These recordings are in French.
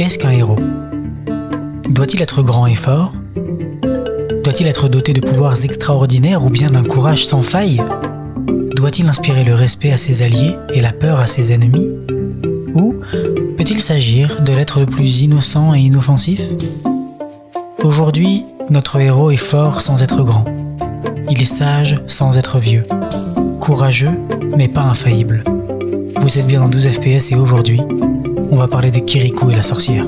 Qu'est-ce qu'un héros ? Doit-il être grand et fort ? Doit-il être doté de pouvoirs extraordinaires ou bien d'un courage sans faille ? Doit-il inspirer le respect à ses alliés et la peur à ses ennemis ? Ou peut-il s'agir de l'être le plus innocent et inoffensif ? Aujourd'hui, notre héros est fort sans être grand. Il est sage sans être vieux. Courageux, mais pas infaillible. Vous êtes bien dans 12 FPS et aujourd'hui, on va parler de Kirikou et la sorcière. Hé,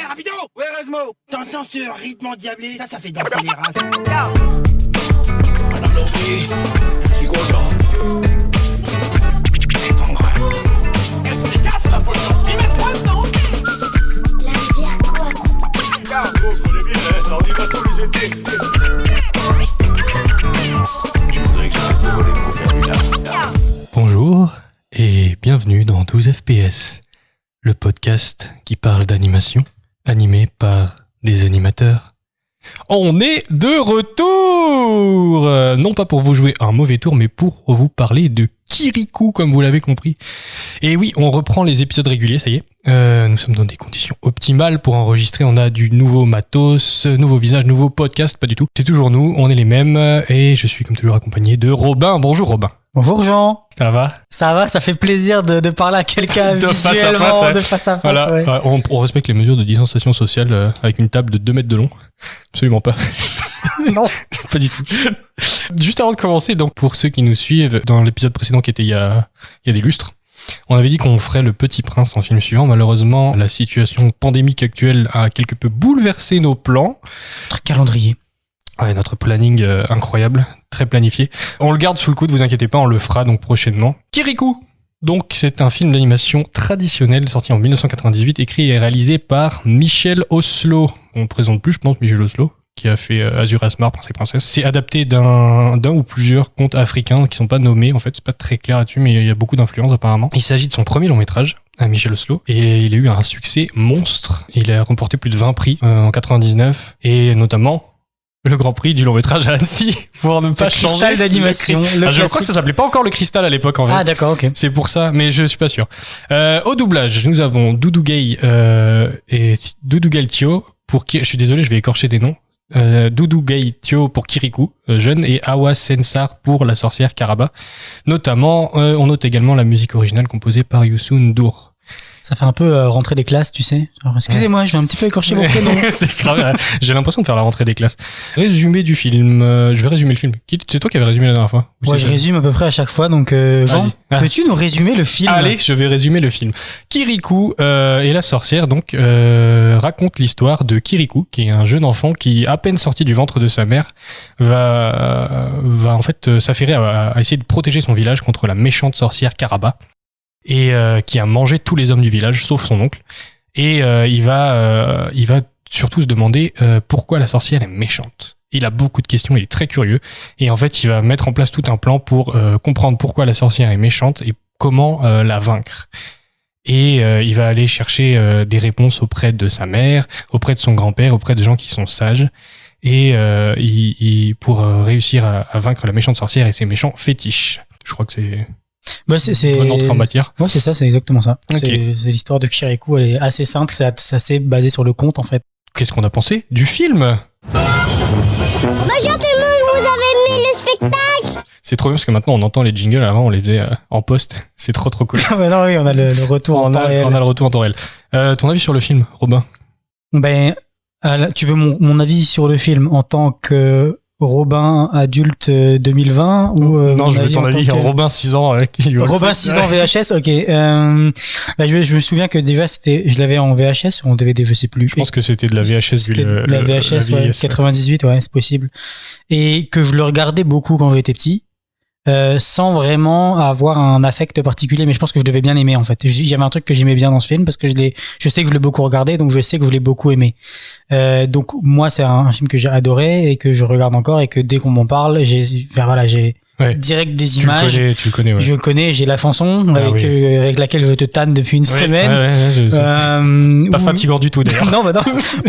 rapido! Ouais, Resmo! T'entends ce rythme endiablé? Ça fait danser les races. Madame Lowry, je suis content. Efficace la potion! Il met 3 dedans! La rivière quoi? Vous connaissez bien, ça on y va tous les étés. Je voudrais que j'arrête de voler pour faire du lard. Bonjour et bienvenue dans 12 FPS, le podcast qui parle d'animation, animé par des animateurs. On est de retour, non pas pour vous jouer un mauvais tour, mais pour vous parler de Kirikou, comme vous l'avez compris. Et oui, on reprend les épisodes réguliers, ça y est. Nous sommes dans des conditions optimales pour enregistrer. On a du nouveau matos, nouveau visage, nouveau podcast, pas du tout. C'est toujours nous, on est les mêmes. Et je suis comme toujours accompagné de Robin. Bonjour Robin. Bonjour Jean. Ça va ? Ça va, ça fait plaisir de parler à quelqu'un De face à visuellement, face, ouais. de face à face. Voilà, Ouais. on respecte les mesures de distanciation sociale avec une table de 2 mètres de long. Absolument pas. Non. Pas du tout. Juste avant de commencer, donc pour ceux qui nous suivent, dans l'épisode précédent qui était il y a des lustres, on avait dit qu'on ferait Le Petit Prince en film suivant. Malheureusement, la situation pandémique actuelle a quelque peu bouleversé nos plans. Notre calendrier. Ouais, notre planning incroyable, très planifié. On le garde sous le coude, vous inquiétez pas, on le fera donc prochainement. Kirikou. Donc c'est un film d'animation traditionnel sorti en 1998, écrit et réalisé par Michel Oslo. On ne présente plus, je pense, Michel Oslo, qui a fait Azur Asmar, Prince et Princesse. C'est adapté d'un ou plusieurs contes africains qui sont pas nommés, en fait, c'est pas très clair là-dessus, mais il y a beaucoup d'influences apparemment. Il s'agit de son premier long métrage, à Michel Oslo, et il a eu un succès monstre. Il a remporté plus de 20 prix en 99, et notamment le Grand Prix du long métrage à Annecy, pour ne pas changer. Cristal d'animation. Je crois que ça s'appelait pas encore le Cristal à l'époque, en fait. Ah d'accord, ok. C'est pour ça, mais je suis pas sûr. Au doublage, nous avons Doudou Gay et Doudou Gay Thio pour qui, je suis désolé, je vais écorcher des noms. Doudou Gay Thio pour Kirikou, jeune, et Awa Sensar pour la sorcière Karaba. Notamment, on note également la musique originale composée par Youssou N'Dour. Ça fait un peu rentrée des classes, tu sais. Genre, excusez-moi, je vais un petit peu écorcher vos prénoms. C'est grave. J'ai l'impression de faire la rentrée des classes. Résumé du film. Je vais résumer le film. C'est toi qui avais résumé la dernière fois? Ouais, je résume à peu près à chaque fois. Donc, Jean, peux-tu nous résumer le film? Allez, je vais résumer le film. Kirikou et la sorcière donc raconte l'histoire de Kirikou, qui est un jeune enfant qui, à peine sorti du ventre de sa mère, va en fait s'affairer à essayer de protéger son village contre la méchante sorcière Karaba, et qui a mangé tous les hommes du village sauf son oncle. Et il va surtout se demander pourquoi la sorcière est méchante. Il a beaucoup de questions, il est très curieux, et en fait il va mettre en place tout un plan pour comprendre pourquoi la sorcière est méchante et comment la vaincre. Et il va aller chercher des réponses auprès de sa mère, auprès de son grand-père, auprès de gens qui sont sages, et pour réussir à vaincre la méchante sorcière et ses méchants fétiches. Je crois que c'est c'est bonne entrée en matière. Ouais, c'est ça, c'est exactement ça. Ok. C'est l'histoire de Kirikou, elle est assez simple, c'est assez basé sur le conte en fait. Qu'est-ce qu'on a pensé du film? Bonjour tout le monde, vous avez aimé le spectacle? C'est trop bien parce que maintenant on entend les jingles, avant on les faisait en post. C'est trop cool. Ouais, non, oui, on a le retour en temps réel. On a le retour en temps réel. Ton avis sur le film, Robin? Ben, tu veux mon avis sur le film en tant que Robin adulte 2020 ou non, je veux ton avis que... Robin 6 ans qui Robin 6 ans VHS, ok. Bah, je me souviens que déjà je l'avais en VHS ou en DVD, je sais plus. Je pense que c'était de la VHS C'était de la VHS, la ouais, vieillesse, 98, ouais, c'est possible. Et que je le regardais beaucoup quand j'étais petit. Sans vraiment avoir un affect particulier, mais je pense que je devais bien aimer en fait. Il y avait un truc que j'aimais bien dans ce film parce que je sais que je l'ai beaucoup regardé, donc je sais que je l'ai beaucoup aimé. Donc moi c'est un film que j'ai adoré et que je regarde encore, et que dès qu'on m'en parle, j'ai Ouais. direct des Tu images. tu le connais, ouais. Je le connais, j'ai la chanson oui. avec laquelle je te tanne depuis une semaine. Pas Ou- fatigant du tout d'ailleurs. Non, bah non.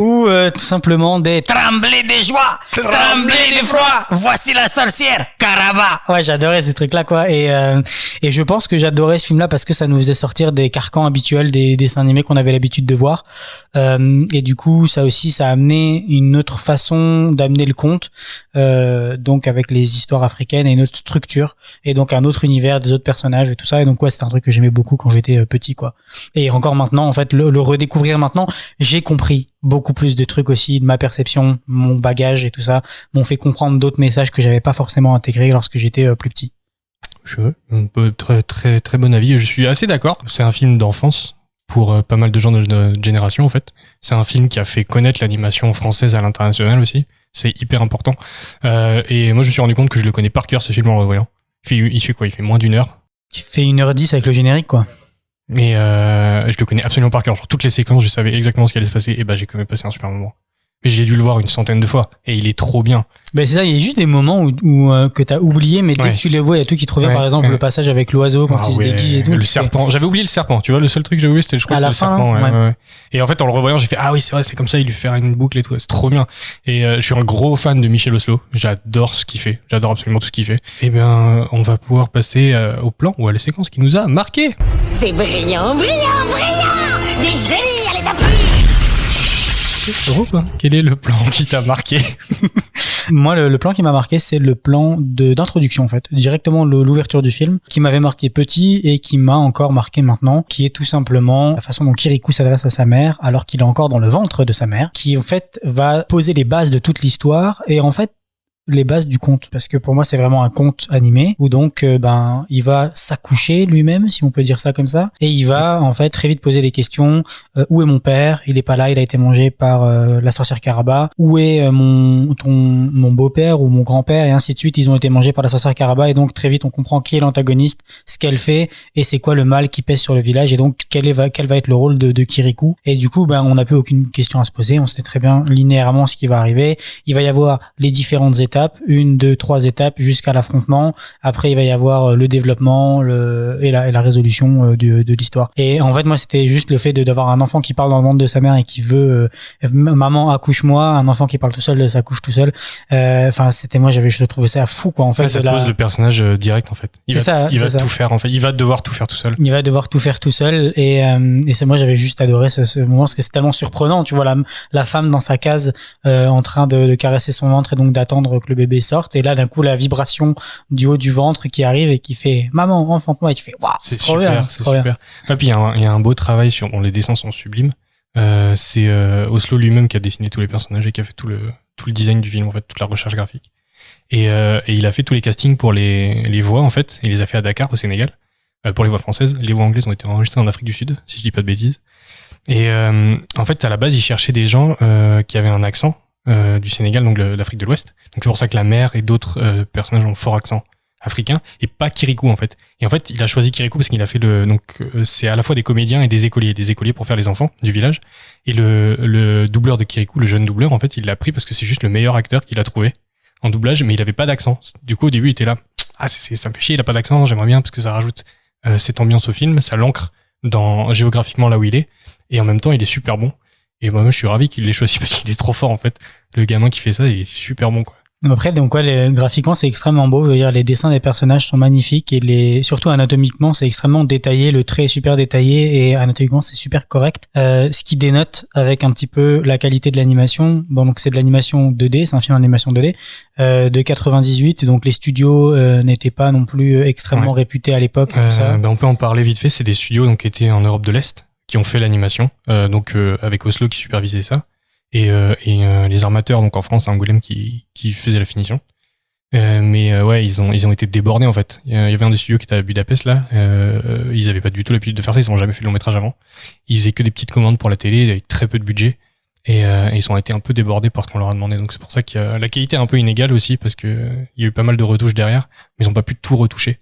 Ou tout simplement des trembler de joie, trembler de froid. Voici la sorcière, Caraba. Ouais, j'adorais ces trucs-là, quoi. Et je pense que j'adorais ce film-là parce que ça nous faisait sortir des carcans habituels des dessins animés qu'on avait l'habitude de voir. Et du coup, ça aussi, ça a amené une autre façon d'amener le conte, donc avec les histoires africaines et une autre structure, et donc un autre univers, des autres personnages et tout ça. Et donc, ouais, c'était un truc que j'aimais beaucoup quand j'étais petit, quoi. Et encore maintenant, en fait, le redécouvrir maintenant, j'ai compris beaucoup plus de trucs aussi, de ma perception, mon bagage et tout ça, m'ont fait comprendre d'autres messages que j'avais pas forcément intégrés lorsque j'étais plus petit. Très, très, très bon avis. Je suis assez d'accord. C'est un film d'enfance pour pas mal de gens de notre génération, en fait. C'est un film qui a fait connaître l'animation française à l'international aussi. C'est hyper important. Et moi, je me suis rendu compte que je le connais par cœur, ce film, en le revoyant. Il fait quoi? Il fait moins d'une heure. Qui fait 1h10 avec le générique, quoi. Mais je le connais absolument par cœur. Genre, toutes les séquences, je savais exactement ce qui allait se passer. Et bah, j'ai quand même passé un super moment. Mais j'ai dû le voir une centaine de fois. Et il est trop bien. Ben c'est ça, il y a juste des moments où que t'as oublié, mais dès que tu les vois, il y a tout qui te revient. Par exemple, le passage avec l'oiseau quand il se déguise et tout. Le serpent. J'avais oublié le serpent. Tu vois, le seul truc que j'avais oublié, c'était, je crois, que c'était le serpent. Ouais. Et en fait, en le revoyant, j'ai fait, ah oui, c'est vrai, c'est comme ça, il lui fait une boucle et tout. C'est trop bien. Et je suis un gros fan de Michel Oslo. J'adore ce qu'il fait. J'adore absolument tout ce qu'il fait. Et bien, on va pouvoir passer au plan ou à la séquence qui nous a marqué. C'est brillant, brillant, brillant. Des génies à l'état pur. Quel est le plan qui t'a marqué? Moi, le plan qui m'a marqué, c'est le plan d'introduction, en fait. Directement l'ouverture du film, qui m'avait marqué petit et qui m'a encore marqué maintenant, qui est tout simplement la façon dont Kirikou s'adresse à sa mère, alors qu'il est encore dans le ventre de sa mère, qui, en fait, va poser les bases de toute l'histoire, et en fait, les bases du conte, parce que pour moi c'est vraiment un conte animé où donc il va s'accoucher lui-même, si on peut dire ça comme ça, et il va en fait très vite poser des questions. Où est mon père? Il est pas là, il a été mangé par la sorcière Caraba. Où est mon beau-père ou mon grand-père, et ainsi de suite. Ils ont été mangés par la sorcière Caraba, et donc très vite on comprend qui est l'antagoniste, ce qu'elle fait et c'est quoi le mal qui pèse sur le village, et donc quel va être le rôle de Kirikou. Et du coup on n'a plus aucune question à se poser, on sait très bien linéairement ce qui va arriver. Il va y avoir les différentes étapes, 1, 2, 3 étapes jusqu'à l'affrontement. Après, il va y avoir le développement et la résolution de l'histoire. Et en fait, moi, c'était juste le fait d'avoir un enfant qui parle dans le ventre de sa mère et qui veut maman accouche-moi, un enfant qui parle tout seul s'accouche tout seul. Enfin, je trouvais ça fou, quoi. En fait, ça pose le personnage direct, en fait. Il va tout faire, en fait. Il va devoir tout faire tout seul. Il va devoir tout faire tout seul. Et c'est moi, j'avais juste adoré ce moment parce que c'est tellement surprenant. Tu vois la femme dans sa case en train de caresser son ventre et donc d'attendre que le bébé sorte, et là d'un coup la vibration du haut du ventre qui arrive et qui fait maman enfante-moi, et tu fais waouh, c'est trop bien, c'est trop super. Et puis il y a un beau travail les dessins sont sublimes. C'est Oslo lui-même qui a dessiné tous les personnages et qui a fait tout le design du film, en fait, toute la recherche graphique, et il a fait tous les castings pour les voix, en fait. Il les a fait à Dakar, au Sénégal, pour les voix françaises. Les voix anglaises ont été enregistrées en Afrique du Sud, si je dis pas de bêtises. Et en fait, à la base, il cherchait des gens qui avaient un accent du Sénégal, donc d'Afrique de l'Ouest. Donc c'est pour ça que la mère et d'autres personnages ont fort accent africain, et pas Kirikou, en fait. Et en fait, il a choisi Kirikou parce qu'il a fait c'est à la fois des comédiens et des écoliers pour faire les enfants du village. Et le doubleur de Kirikou, le jeune doubleur, en fait, il l'a pris parce que c'est juste le meilleur acteur qu'il a trouvé en doublage, mais il avait pas d'accent. Du coup, au début, il était là, ça me fait chier, il a pas d'accent, j'aimerais bien parce que ça rajoute cette ambiance au film, ça l'ancre géographiquement là où il est, et en même temps, il est super bon. Et moi, je suis ravi qu'il l'ait choisi parce qu'il est trop fort, en fait. Le gamin qui fait ça, il est super bon, quoi. Après, donc graphiquement, c'est extrêmement beau. Je veux dire, les dessins des personnages sont magnifiques, et surtout anatomiquement, c'est extrêmement détaillé. Le trait est super détaillé et anatomiquement, c'est super correct. Ce qui dénote avec un petit peu la qualité de l'animation. Bon, donc c'est de l'animation 2D, c'est un film d'animation 2D de 98. Donc les studios n'étaient pas non plus extrêmement réputés à l'époque. Tout ça. On peut en parler vite fait. C'est des studios donc qui étaient en Europe de l'Est, qui ont fait l'animation. Avec Oslo qui supervisait ça. Et les armateurs, donc en France, à Angoulême, qui faisaient la finition. Ils ont été débordés, en fait. Il y avait un des studios qui était à Budapest, là. Ils avaient pas du tout l'habitude de faire ça, ils n'ont jamais fait de long métrage avant. Ils faisaient que des petites commandes pour la télé, avec très peu de budget. Et ils ont été un peu débordés par ce qu'on leur a demandé. Donc c'est pour ça que la qualité est un peu inégale aussi, parce que il y a eu pas mal de retouches derrière, mais ils ont pas pu tout retoucher.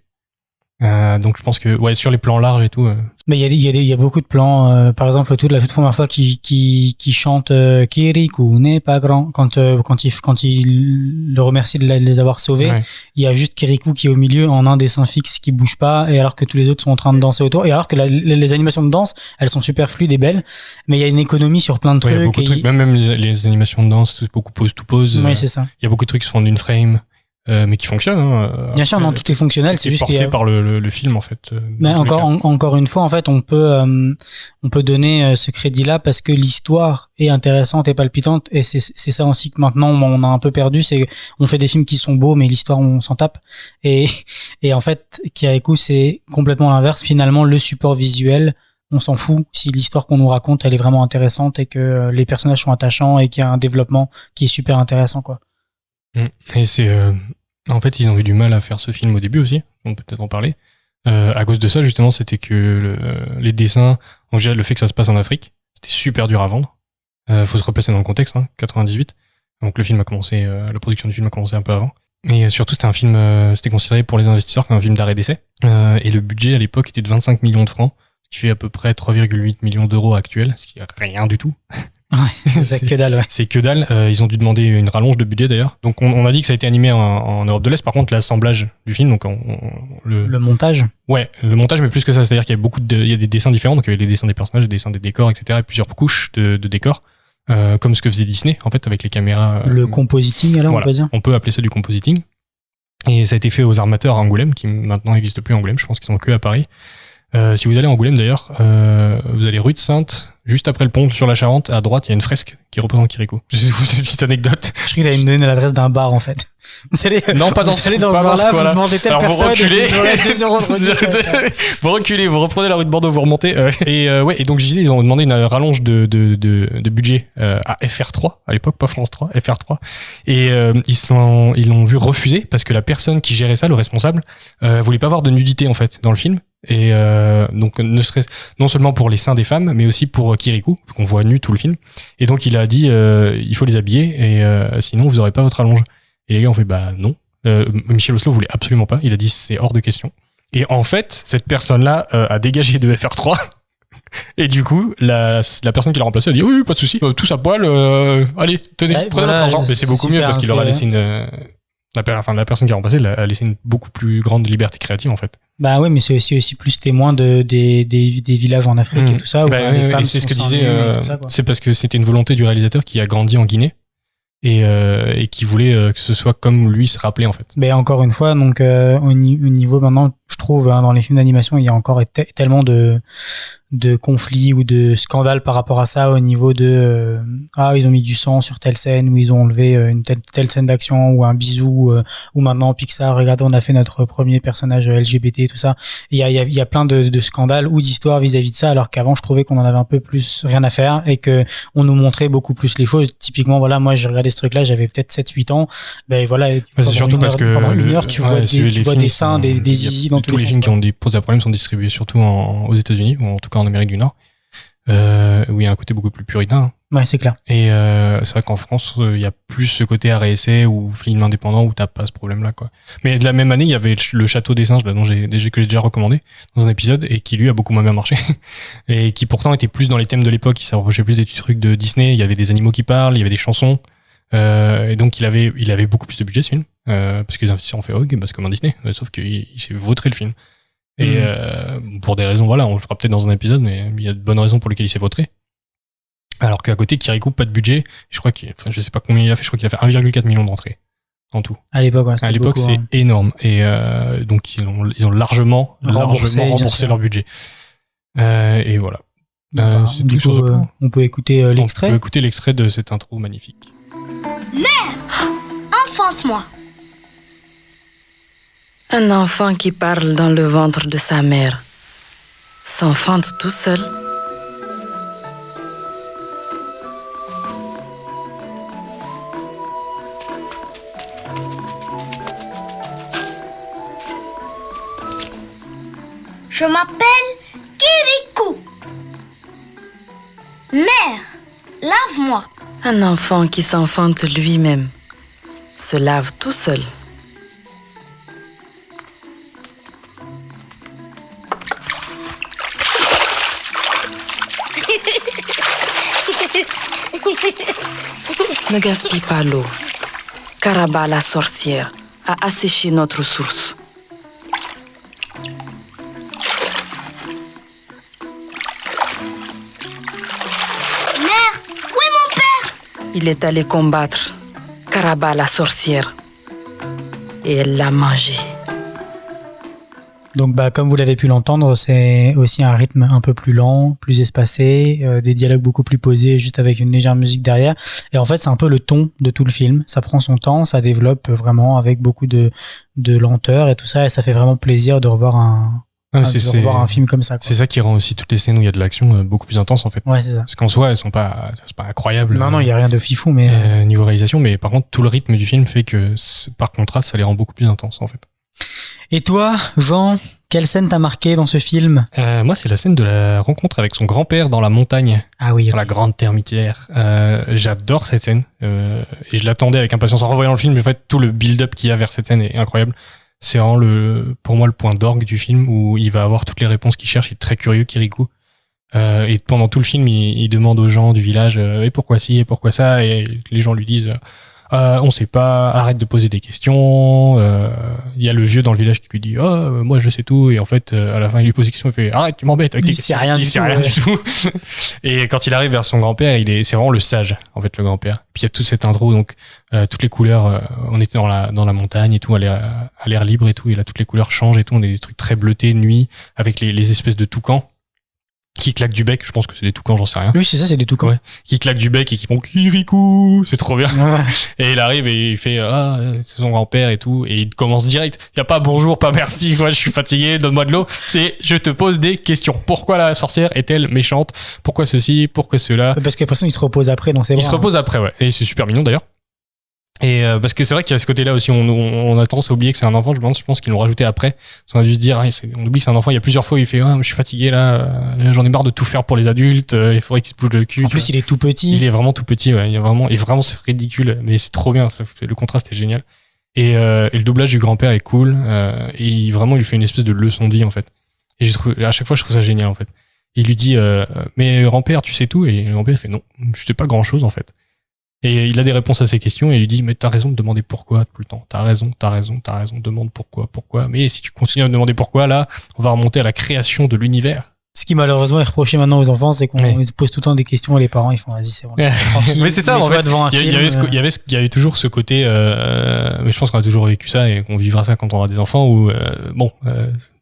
Donc je pense que sur les plans larges et tout. Mais il y a beaucoup de plans. Par exemple, la toute première fois qui chante Kirikou n'est pas grand quand il le remercie de les avoir sauvés. Ouais. Il y a juste Kirikou qui est au milieu en un dessin fixe qui bouge pas, et alors que tous les autres sont en train de danser autour. Et alors que les animations de danse, elles sont super fluides et belles. Mais il y a une économie sur plein de Il y a trucs. beaucoup de trucs. Même les animations de danse, c'est beaucoup pose to pose. Oui, c'est ça. Il y a beaucoup de trucs qui se font d'une frame. Mais qui fonctionnent. Hein. Bien sûr, non, tout est fonctionnel. C'est juste porté par le film en fait. Mais encore une fois, en fait, on peut donner ce crédit-là parce que l'histoire est intéressante et palpitante, et c'est ça aussi que maintenant on a un peu perdu. C'est on fait des films qui sont beaux, mais l'histoire on s'en tape. Et en fait, Kirikou, c'est complètement l'inverse. Finalement, le support visuel, on s'en fout si l'histoire qu'on nous raconte elle est vraiment intéressante et que les personnages sont attachants et qu'il y a un développement qui est super intéressant, quoi. Et c'est en fait ils ont eu du mal à faire ce film au début aussi, on peut peut-être en parler, à cause de ça justement. C'était que les dessins, déjà le fait que ça se passe en Afrique, c'était super dur à vendre. Faut se replacer dans le contexte, 98, donc le film a commencé, la production du film a commencé un peu avant, et surtout c'était un film, c'était considéré pour les investisseurs comme un film d'arrêt d'essai, et le budget à l'époque était de 25 millions de francs, ce qui fait à peu près 3,8 millions d'euros actuels, ce qui est rien du tout. Ouais, c'est que dalle, ouais. C'est que dalle. Ils ont dû demander une rallonge de budget d'ailleurs. Donc on a dit que ça a été animé en Europe de l'Est. Par contre, l'assemblage du film, donc le montage. Ouais, le montage, mais plus que ça, c'est-à-dire qu'il y a il y a des dessins différents. Donc il y avait les dessins des personnages, des dessins des décors, etc. Et plusieurs couches de décors, comme ce que faisait Disney en fait avec les caméras. Le compositing, alors voilà, on peut dire. on peut appeler ça du compositing. Et ça a été fait aux armateurs à Angoulême, qui maintenant n'existe plus à Angoulême. Je pense qu'ils sont que à Paris. Si vous allez à Angoulême d'ailleurs, vous allez rue de Sainte, juste après le pont sur la Charente, à droite il y a une fresque qui représente Kirikou. C'est une petite anecdote. Je croyais que t'allais me donner l'adresse d'un bar en fait. Non, pas dans ce bar-là, vous demandez telle alors personne, vous reculez, et vous aurez 2 euros de reçu. vous reculez, vous reprenez la rue de Bordeaux, vous remontez. Et donc je disais, ils ont demandé une rallonge de budget à FR3 à l'époque, pas France 3, FR3. Et ils l'ont vu refuser parce que la personne qui gérait ça, le responsable, voulait pas avoir de nudité en fait dans le film. Et donc non seulement pour les seins des femmes, mais aussi pour Kirikou, qu'on voit nu tout le film. Et donc il a dit, il faut les habiller, et sinon vous aurez pas votre rallonge. Et les gars ont fait bah non. Michel Oslo voulait absolument pas. Il a dit c'est hors de question. Et en fait, cette personne-là a dégagé de FR3. Et du coup, la personne qui l'a remplacé a dit oui, pas de souci, tous à poil. Allez, tenez, Ouais, prenez voilà, votre argent. Mais c'est beaucoup mieux parce qu'il leur a laissé la personne qui a remplacé a laissé une beaucoup plus grande liberté créative en fait. Bah ouais, mais c'est aussi plus témoin des villages en Afrique et tout ça. Où les femmes et c'est ce que sont disait. seins nus et tout ça, quoi. C'est parce que c'était une volonté du réalisateur qui a grandi en Guinée et qui voulait que ce soit comme lui se rappelait en fait. Mais encore une fois, donc au niveau maintenant, je trouve dans les films d'animation, il y a encore tellement de conflits ou de scandales par rapport à ça au niveau de ils ont mis du sang sur telle scène, ou ils ont enlevé une telle scène d'action, ou un bisou, ou maintenant Pixar, regardez, on a fait notre premier personnage LGBT, tout ça. Il y a plein de scandales ou d'histoires vis-à-vis de ça, alors qu'avant je trouvais qu'on en avait un peu plus rien à faire et que on nous montrait beaucoup plus les choses. Typiquement, voilà, moi j'ai regardé ce truc-là, j'avais peut-être 7-8 ans. Ben voilà, c'est surtout parce que pendant une heure tu vois des seins, des zizi dans tous les sens. Tous les films qui ont posé un problème sont distribués surtout aux États-Unis, ou en tout cas en Amérique du Nord. Où il y a un côté beaucoup plus puritain. Ouais, c'est clair. Et c'est vrai qu'en France, il y a plus ce côté arrêt essai ou film indépendant où t'as pas ce problème-là, quoi. Mais de la même année, il y avait le Château des singes, là, que j'ai déjà recommandé dans un épisode, et qui lui a beaucoup moins bien marché. Et qui pourtant était plus dans les thèmes de l'époque, il s'approchait plus des trucs de Disney, il y avait des animaux qui parlent, il y avait des chansons. Et donc il avait beaucoup plus de budget, ce film. Parce que les investisseurs ont fait, ok, bah, c'est comme un Disney. Sauf qu'il s'est vautré le film. Et pour des raisons, voilà, on le fera peut-être dans un épisode, mais il y a de bonnes raisons pour lesquelles il s'est vautré. Alors qu'à côté, Kirikou, pas de budget. Je sais pas combien il a fait, je crois qu'il a fait 1,4 million d'entrées en tout. À l'époque, ouais, à l'époque, c'est énorme. Et donc ils ont largement remboursé leur budget. Et voilà. C'est du tout coup, sur on peut écouter l'extrait. On peut écouter l'extrait de cette intro magnifique. Mère, enfante-moi. Un enfant qui parle dans le ventre de sa mère s'enfante tout seul. Je m'appelle Kirikou. Mère, lave-moi. Un enfant qui s'enfante lui-même se lave tout seul. Ne gaspille pas l'eau. Caraba, la sorcière, a asséché notre source. Mère, où est mon père? Il est allé combattre Caraba, la sorcière. Et elle l'a mangé. Donc, comme vous l'avez pu l'entendre, c'est aussi un rythme un peu plus lent, plus espacé, des dialogues beaucoup plus posés, juste avec une légère musique derrière. Et en fait, c'est un peu le ton de tout le film. Ça prend son temps, ça développe vraiment avec beaucoup de lenteur et tout ça. Et ça fait vraiment plaisir de revoir revoir un film comme ça, quoi. C'est ça qui rend aussi toutes les scènes où il y a de l'action beaucoup plus intenses, en fait. Ouais, c'est ça. Parce qu'en soi, c'est pas incroyable. Non, il y a rien de fifou, mais niveau réalisation, mais par contre, tout le rythme du film fait que, par contraste, ça les rend beaucoup plus intenses, en fait. Et toi, Jean, quelle scène t'a marqué dans ce film? Moi, c'est la scène de la rencontre avec son grand-père dans la montagne, Ah oui, dans la grande termitière. J'adore cette scène, et je l'attendais avec impatience en revoyant le film. Mais en fait, tout le build-up qu'il y a vers cette scène est incroyable. C'est vraiment pour moi le point d'orgue du film où il va avoir toutes les réponses qu'il cherche. Il est très curieux, Kirikou. Et pendant tout le film, il demande aux gens du village et pourquoi ci et pourquoi ça, et les gens lui disent on sait pas, arrête de poser des questions. Il y a le vieux dans le village qui lui dit moi je sais tout, et en fait à la fin il lui pose des questions, il fait arrête, tu m'embêtes avec tes questions. Il sait rien du tout. Et quand il arrive vers son grand-père, c'est vraiment le sage, en fait, le grand-père. Puis il y a toute cette intro, donc toutes les couleurs, on était dans la montagne et tout, à l'air libre et tout, et là toutes les couleurs changent et tout, on a des trucs très bleutés de nuit avec les espèces de toucans qui claquent du bec. Je pense que c'est des toucans, j'en sais rien. Oui, c'est ça, c'est des toucans. Ouais. Qui claquent du bec et qui font Kirikou, c'est trop bien. Ouais. Et il arrive et il fait c'est son grand-père et tout, et il commence direct. Il y a pas bonjour, pas merci, je suis fatigué, donne-moi de l'eau. C'est je te pose des questions. Pourquoi la sorcière est-elle méchante? Pourquoi ceci? Pourquoi cela? Parce que de toute façon, il se repose après dans ses bras. Il se repose après, ouais. Et c'est super mignon d'ailleurs. Et parce que c'est vrai qu'il y a ce côté-là aussi, on a tendance à oublier que c'est un enfant. Je pense qu'ils l'ont rajouté après. On a dû se dire, on oublie que c'est un enfant. Il y a plusieurs fois où il fait, je suis fatigué là, j'en ai marre de tout faire pour les adultes. Il faudrait qu'il se bouge le cul. En plus, il est tout petit. Il est vraiment tout petit, ouais. Il est vraiment c'est ridicule, mais c'est trop bien. Le contraste est génial. Et le doublage du grand-père est cool. Et vraiment, il lui fait une espèce de leçon de vie, en fait. Et à chaque fois, je trouve ça génial, en fait. Il lui dit, mais grand-père, tu sais tout? Et le grand-père fait, non, je sais pas grand-chose, en fait. Et il a des réponses à ces questions et il lui dit, mais t'as raison de demander pourquoi tout le temps. T'as raison, demande pourquoi. Mais si tu continues à me demander pourquoi, là, on va remonter à la création de l'univers. Ce qui malheureusement est reproché maintenant aux enfants, c'est qu'on se pose tout le temps des questions et les parents ils font vas-y c'est bon. Tranquille. Mais c'est ça, en fait. Il y avait toujours ce côté, mais je pense qu'on a toujours vécu ça et qu'on vivra ça quand on aura des enfants où,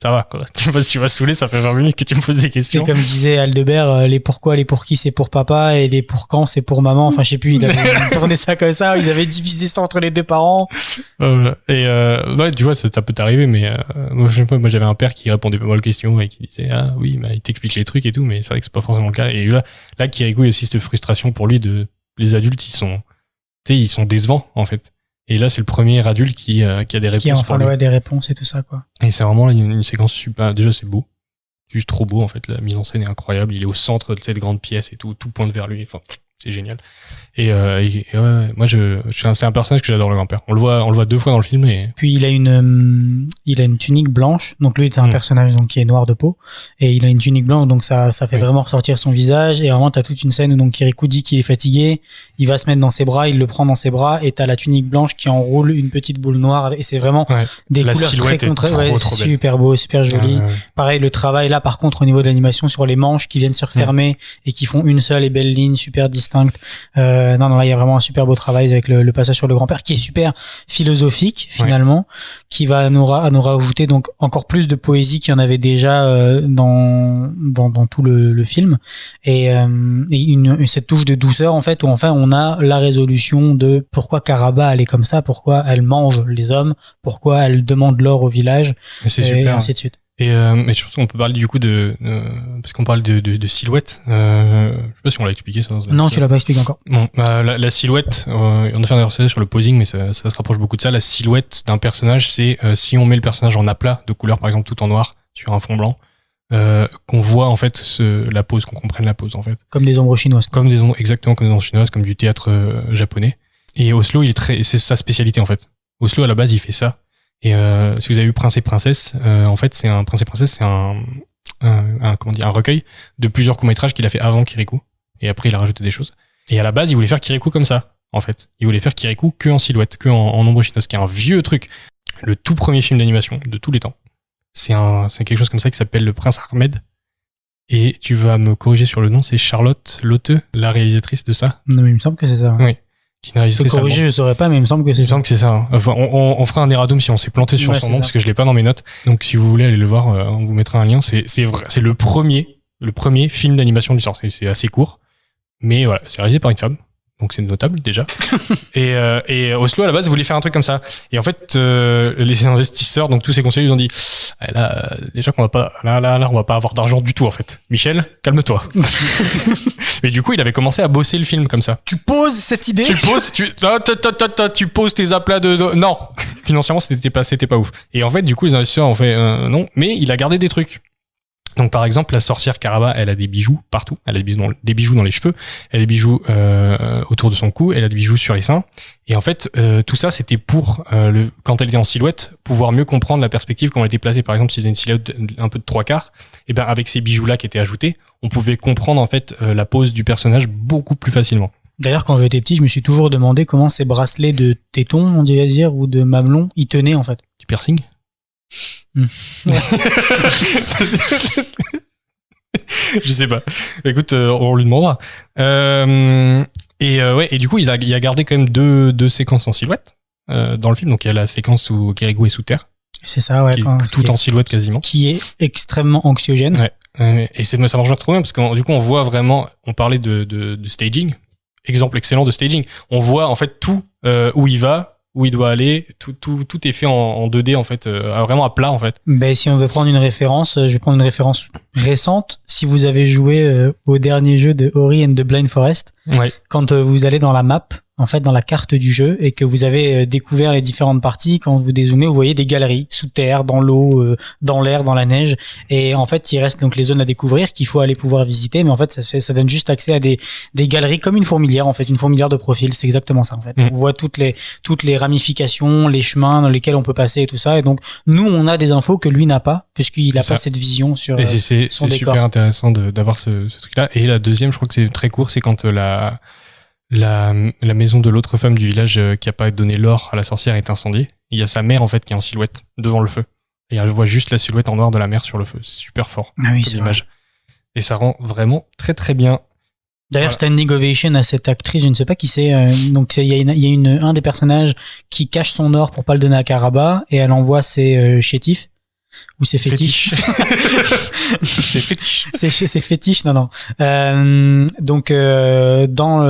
ça va, quoi. Tu vas saouler, ça fait 20 minutes que tu me poses des questions. C'est comme disait Aldebert, les pourquoi, les pour qui c'est pour papa et les pour quand c'est pour maman. Enfin, je sais plus, il avait tourné ça comme ça, ils avaient divisé ça entre les deux parents. Et, ouais, tu vois, ça peut t'arriver, mais, moi, j'avais un père qui répondait pas mal aux questions et qui disait, ah oui, il t'explique les trucs et tout, mais c'est vrai que c'est pas forcément le cas. Et là, Kirikou, il y a aussi cette frustration pour lui les adultes, ils sont décevants, en fait. Et là, c'est le premier adulte qui a des réponses. Qui a enfin des réponses et tout ça, quoi. Et c'est vraiment une séquence super. Déjà, c'est beau. Juste trop beau, en fait. La mise en scène est incroyable. Il est au centre de cette grande pièce et tout pointe vers lui. Enfin, c'est génial. Et ouais, moi, c'est un personnage que j'adore, le grand-père. On le voit 2 fois dans le film et. Puis il a une tunique blanche. Donc lui, était un personnage donc qui est noir de peau. Et il a une tunique blanche, donc ça fait vraiment ressortir son visage. Et vraiment, t'as toute une scène où donc Kirikou dit qu'il est fatigué. Il va se mettre dans ses bras, il le prend dans ses bras. Et t'as la tunique blanche qui enroule une petite boule noire. Et c'est vraiment des couleurs très contrastes. Super beau, super joli. Pareil, le travail là, par contre, au niveau de l'animation sur les manches qui viennent se refermer et qui font une seule et belle ligne super distincte. Non, là, il y a vraiment un super beau travail avec le passage sur le grand-père qui est super philosophique, finalement, qui va nous rajouter donc encore plus de poésie qu'il y en avait déjà dans tout le film. Et cette touche de douceur, en fait, où enfin on a la résolution de pourquoi Caraba elle est comme ça, pourquoi elle mange les hommes, pourquoi elle demande l'or au village, et ainsi de suite. Mais je pense qu'on peut parler du coup parce qu'on parle de silhouette. Je sais pas si on l'a expliqué ça. Non, tu l'as pas expliqué encore. Bon, la silhouette, on a fait un RCD sur le posing, mais ça se rapproche beaucoup de ça. La silhouette d'un personnage, c'est si on met le personnage en aplat de couleur, par exemple tout en noir sur un fond blanc, qu'on voit en fait la pose, qu'on comprenne la pose en fait. Comme des ombres chinoises. Exactement comme des ombres chinoises, comme du théâtre japonais. Et Oslo, c'est sa spécialité en fait. Oslo à la base, il fait ça. Et si vous avez vu Prince et Princesse, en fait, Prince et Princesse, c'est un recueil de plusieurs courts-métrages qu'il a fait avant Kirikou. Et après, il a rajouté des choses. Et à la base, il voulait faire Kirikou comme ça, en fait. Il voulait faire Kirikou que en silhouette, que en ombre chinoise, qui est un vieux truc. Le tout premier film d'animation de tous les temps. C'est quelque chose comme ça qui s'appelle Le Prince Ahmed. Et tu vas me corriger sur le nom, c'est Charlotte Lotte, la réalisatrice de ça. Non, mais il me semble que c'est ça. Oui. Qui est une réalisatrice corriger, allemande. je saurais pas, mais il me semble que c'est Il me ça. semble que c'est ça. Hein. Enfin, on fera un erratum si on s'est planté sur Ouais, son c'est nom, ça. parce que je l'ai pas dans mes notes. Donc si vous voulez aller le voir, on vous mettra un lien. C'est vrai, c'est le premier film d'animation du sort. C'est assez court, mais voilà, c'est réalisé par une femme. Donc c'est notable déjà. et Oslo à la base voulait faire un truc comme ça. Et en fait, les investisseurs, donc tous ces conseillers, ils ont dit là, déjà qu'on va pas, là, on va pas avoir d'argent du tout en fait. Michel, calme-toi. Mais du coup, il avait commencé à bosser le film comme ça. Tu poses cette idée? Tu poses tes aplats de... Non, financièrement, c'était pas ouf. Et en fait, du coup, les investisseurs ont fait non, mais il a gardé des trucs. Donc par exemple, la sorcière Karaba, elle a des bijoux partout. Elle a des bijoux dans les cheveux, elle a des bijoux autour de son cou, elle a des bijoux sur les seins. Et en fait, tout ça, c'était pour, quand elle était en silhouette, pouvoir mieux comprendre la perspective, quand elle était placée. Par exemple, si c'était une silhouette un peu de 3/4, et ben avec ces bijoux-là qui étaient ajoutés, on pouvait comprendre en fait la pose du personnage beaucoup plus facilement. D'ailleurs, quand j'étais petit, je me suis toujours demandé comment ces bracelets de téton, on dirait dire, ou de mamelon, ils tenaient en fait. Du piercing Je sais pas. Écoute, on lui demandera. Et du coup, il a gardé quand même deux séquences en silhouette dans le film. Donc il y a la séquence où Kirikou est sous terre, C'est ça, ouais. tout en silhouette quasiment. Qui est extrêmement anxiogène. Ouais. Et ça marche trop bien parce que du coup, on voit vraiment. On parlait de staging. Exemple excellent de staging. On voit en fait tout où il va, où il doit aller, tout est fait en 2D en fait, vraiment à plat en fait. Ben, si on veut prendre une référence, je vais prendre une référence récente. Si vous avez joué au dernier jeu de Ori and the Blind Forest, Ouais. quand vous allez dans la map, en fait, dans la carte du jeu, et que vous avez découvert les différentes parties, quand vous dézoomez, vous voyez des galeries sous terre, dans l'eau, dans l'air, dans la neige, et en fait, il reste donc les zones à découvrir qu'il faut aller pouvoir visiter, mais en fait, ça donne juste accès à des galeries comme une fourmilière, en fait, une fourmilière de profil, c'est exactement ça, en fait. On voit toutes les ramifications, les chemins dans lesquels on peut passer et tout ça, et donc, nous, on a des infos que lui n'a pas, puisqu'il a pas cette vision sur et c'est son décor. super intéressant d'avoir ce truc-là. Et la deuxième, je crois que c'est très court, c'est quand la maison de l'autre femme du village qui a pas donné l'or à la sorcière est incendiée. Il y a sa mère en fait qui est en silhouette devant le feu. Et elle voit juste la silhouette en noir de la mère sur le feu. C'est super fort. Ah oui, comme c'est image. Et ça rend vraiment très très bien. D'ailleurs, Voilà. standing ovation à cette actrice, je ne sais pas qui c'est. Donc, il y a un des personnages qui cache son or pour pas le donner à Karaba, et elle envoie ses chétifs ou ses fétiches. C'est fétiche. C'est fétiche, non. Donc, dans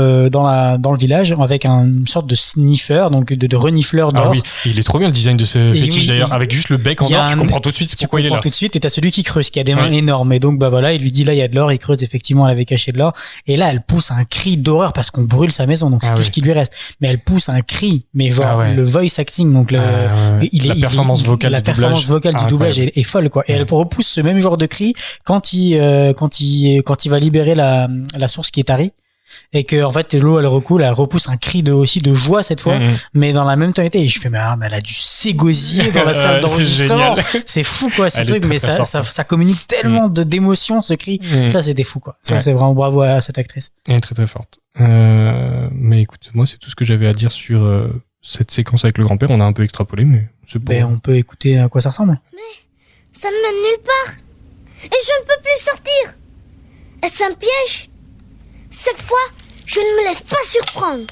le village, avec une sorte de sniffer, donc de renifleur d'or. Ah oui, il est trop bien le design de ce fétiche oui, d'ailleurs. Avec juste le bec en il y a or, tu un- comprends tout de suite Tu pourquoi il est comprends là. tout de suite, et t'as celui qui creuse, qui a des mains Ouais. énormes. Et donc, bah voilà, il lui dit là, il y a de l'or, il creuse, effectivement, elle avait caché de l'or. Et là, elle pousse un cri d'horreur parce qu'on brûle sa maison, donc c'est Ah tout oui. ce qui lui reste. Mais elle pousse un cri, mais genre, Ah ouais. le voice acting, donc Ouais. La performance vocale la du performance doublage. vocale du Ah, doublage incroyable. est folle, quoi. Et Ouais. elle repousse ce même genre de cri quand il va libérer la source qui est tarie. Et que, en fait, l'eau, elle recoule, elle repousse un cri de joie cette fois, Mhm. mais dans la même tonalité. Et je fais, mais elle a dû s'égosiller dans la salle Ouais, c'est d'enregistrement. génial. C'est fou, quoi, ces Elle est trucs, très, mais très forte, ça communique tellement d'émotions, ce cri. Mhm. Ça, c'était fou, quoi. Ça, Ouais. c'est vraiment bravo à cette actrice. Elle est très très forte. Mais écoute, moi c'est tout ce que j'avais à dire sur cette séquence avec le grand-père. On a un peu extrapolé, mais c'est pour... Ben, on peut écouter à quoi ça ressemble. Ça ne mène nulle part. Et je ne peux plus sortir. Est-ce un piège? Cette fois, je ne me laisse pas surprendre.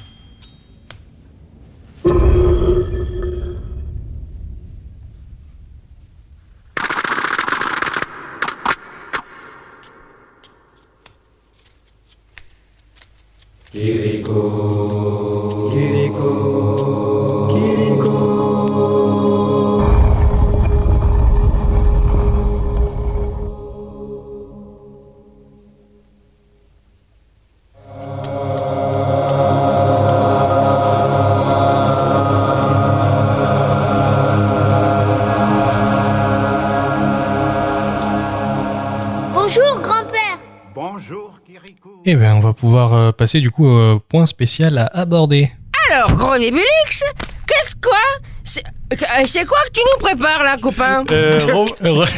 Bonjour, grand-père. Bonjour, Kirikou. Eh ben, on va pouvoir passer du coup au point spécial à aborder. Alors, gros Nébulix, qu'est-ce quoi? C'est quoi que tu nous prépares là, copain?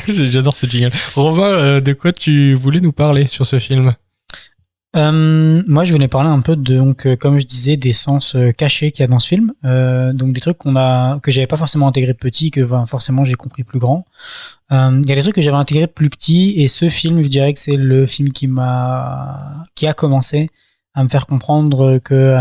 J'adore ce jingle. Romain, de quoi tu voulais nous parler sur ce film? Moi, je voulais parler un peu de, donc, comme je disais, des sens cachés qu'il y a dans ce film. Donc, des trucs que j'avais pas forcément intégré petit, que forcément j'ai compris plus grand. Il y a des trucs que j'avais intégré plus petit, et ce film, je dirais que c'est le film qui a commencé à me faire comprendre que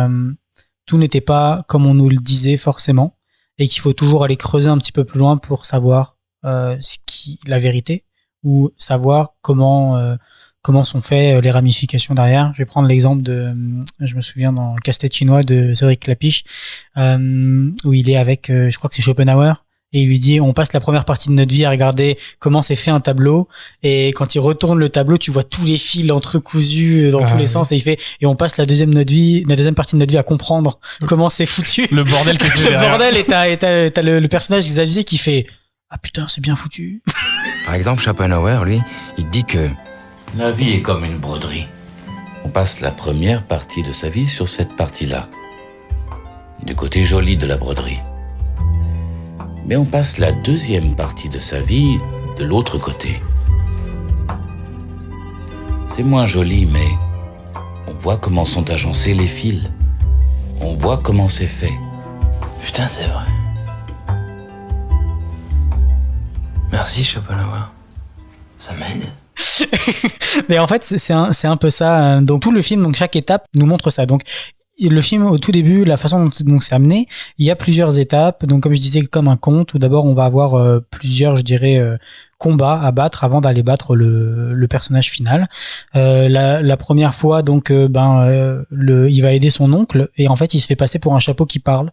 tout n'était pas comme on nous le disait forcément, et qu'il faut toujours aller creuser un petit peu plus loin pour savoir la vérité, ou savoir comment sont faits les ramifications derrière. Je vais prendre l'exemple je me souviens dans Casse-tête chinois de Cédric Clapiche, où il est avec, je crois que c'est Schopenhauer, et il lui dit, on passe la première partie de notre vie à regarder comment c'est fait un tableau, et quand il retourne le tableau, tu vois tous les fils entrecousus dans tous les sens, et on passe la deuxième partie de notre vie à comprendre comment c'est foutu. Le bordel que c'est. Le bordel, et t'as le personnage Xavier qui fait, ah putain, c'est bien foutu. Par exemple, Schopenhauer, lui, il dit que La vie est comme une broderie. On passe la première partie de sa vie sur cette partie-là, du côté joli de la broderie. Mais on passe la deuxième partie de sa vie de l'autre côté. C'est moins joli, mais on voit comment sont agencés les fils. On voit comment c'est fait. putain, c'est vrai. Merci, Schopenhauer. Ça m'aide. Mais en fait, c'est un peu ça. Donc tout le film, donc chaque étape nous montre ça. Donc le film, au tout début, la façon dont c'est amené, il y a plusieurs étapes. Donc comme je disais, comme un conte, où d'abord on va avoir plusieurs, je dirais, combats à battre avant d'aller battre le personnage final. La première fois, donc, il va aider son oncle, et en fait, il se fait passer pour un chapeau qui parle.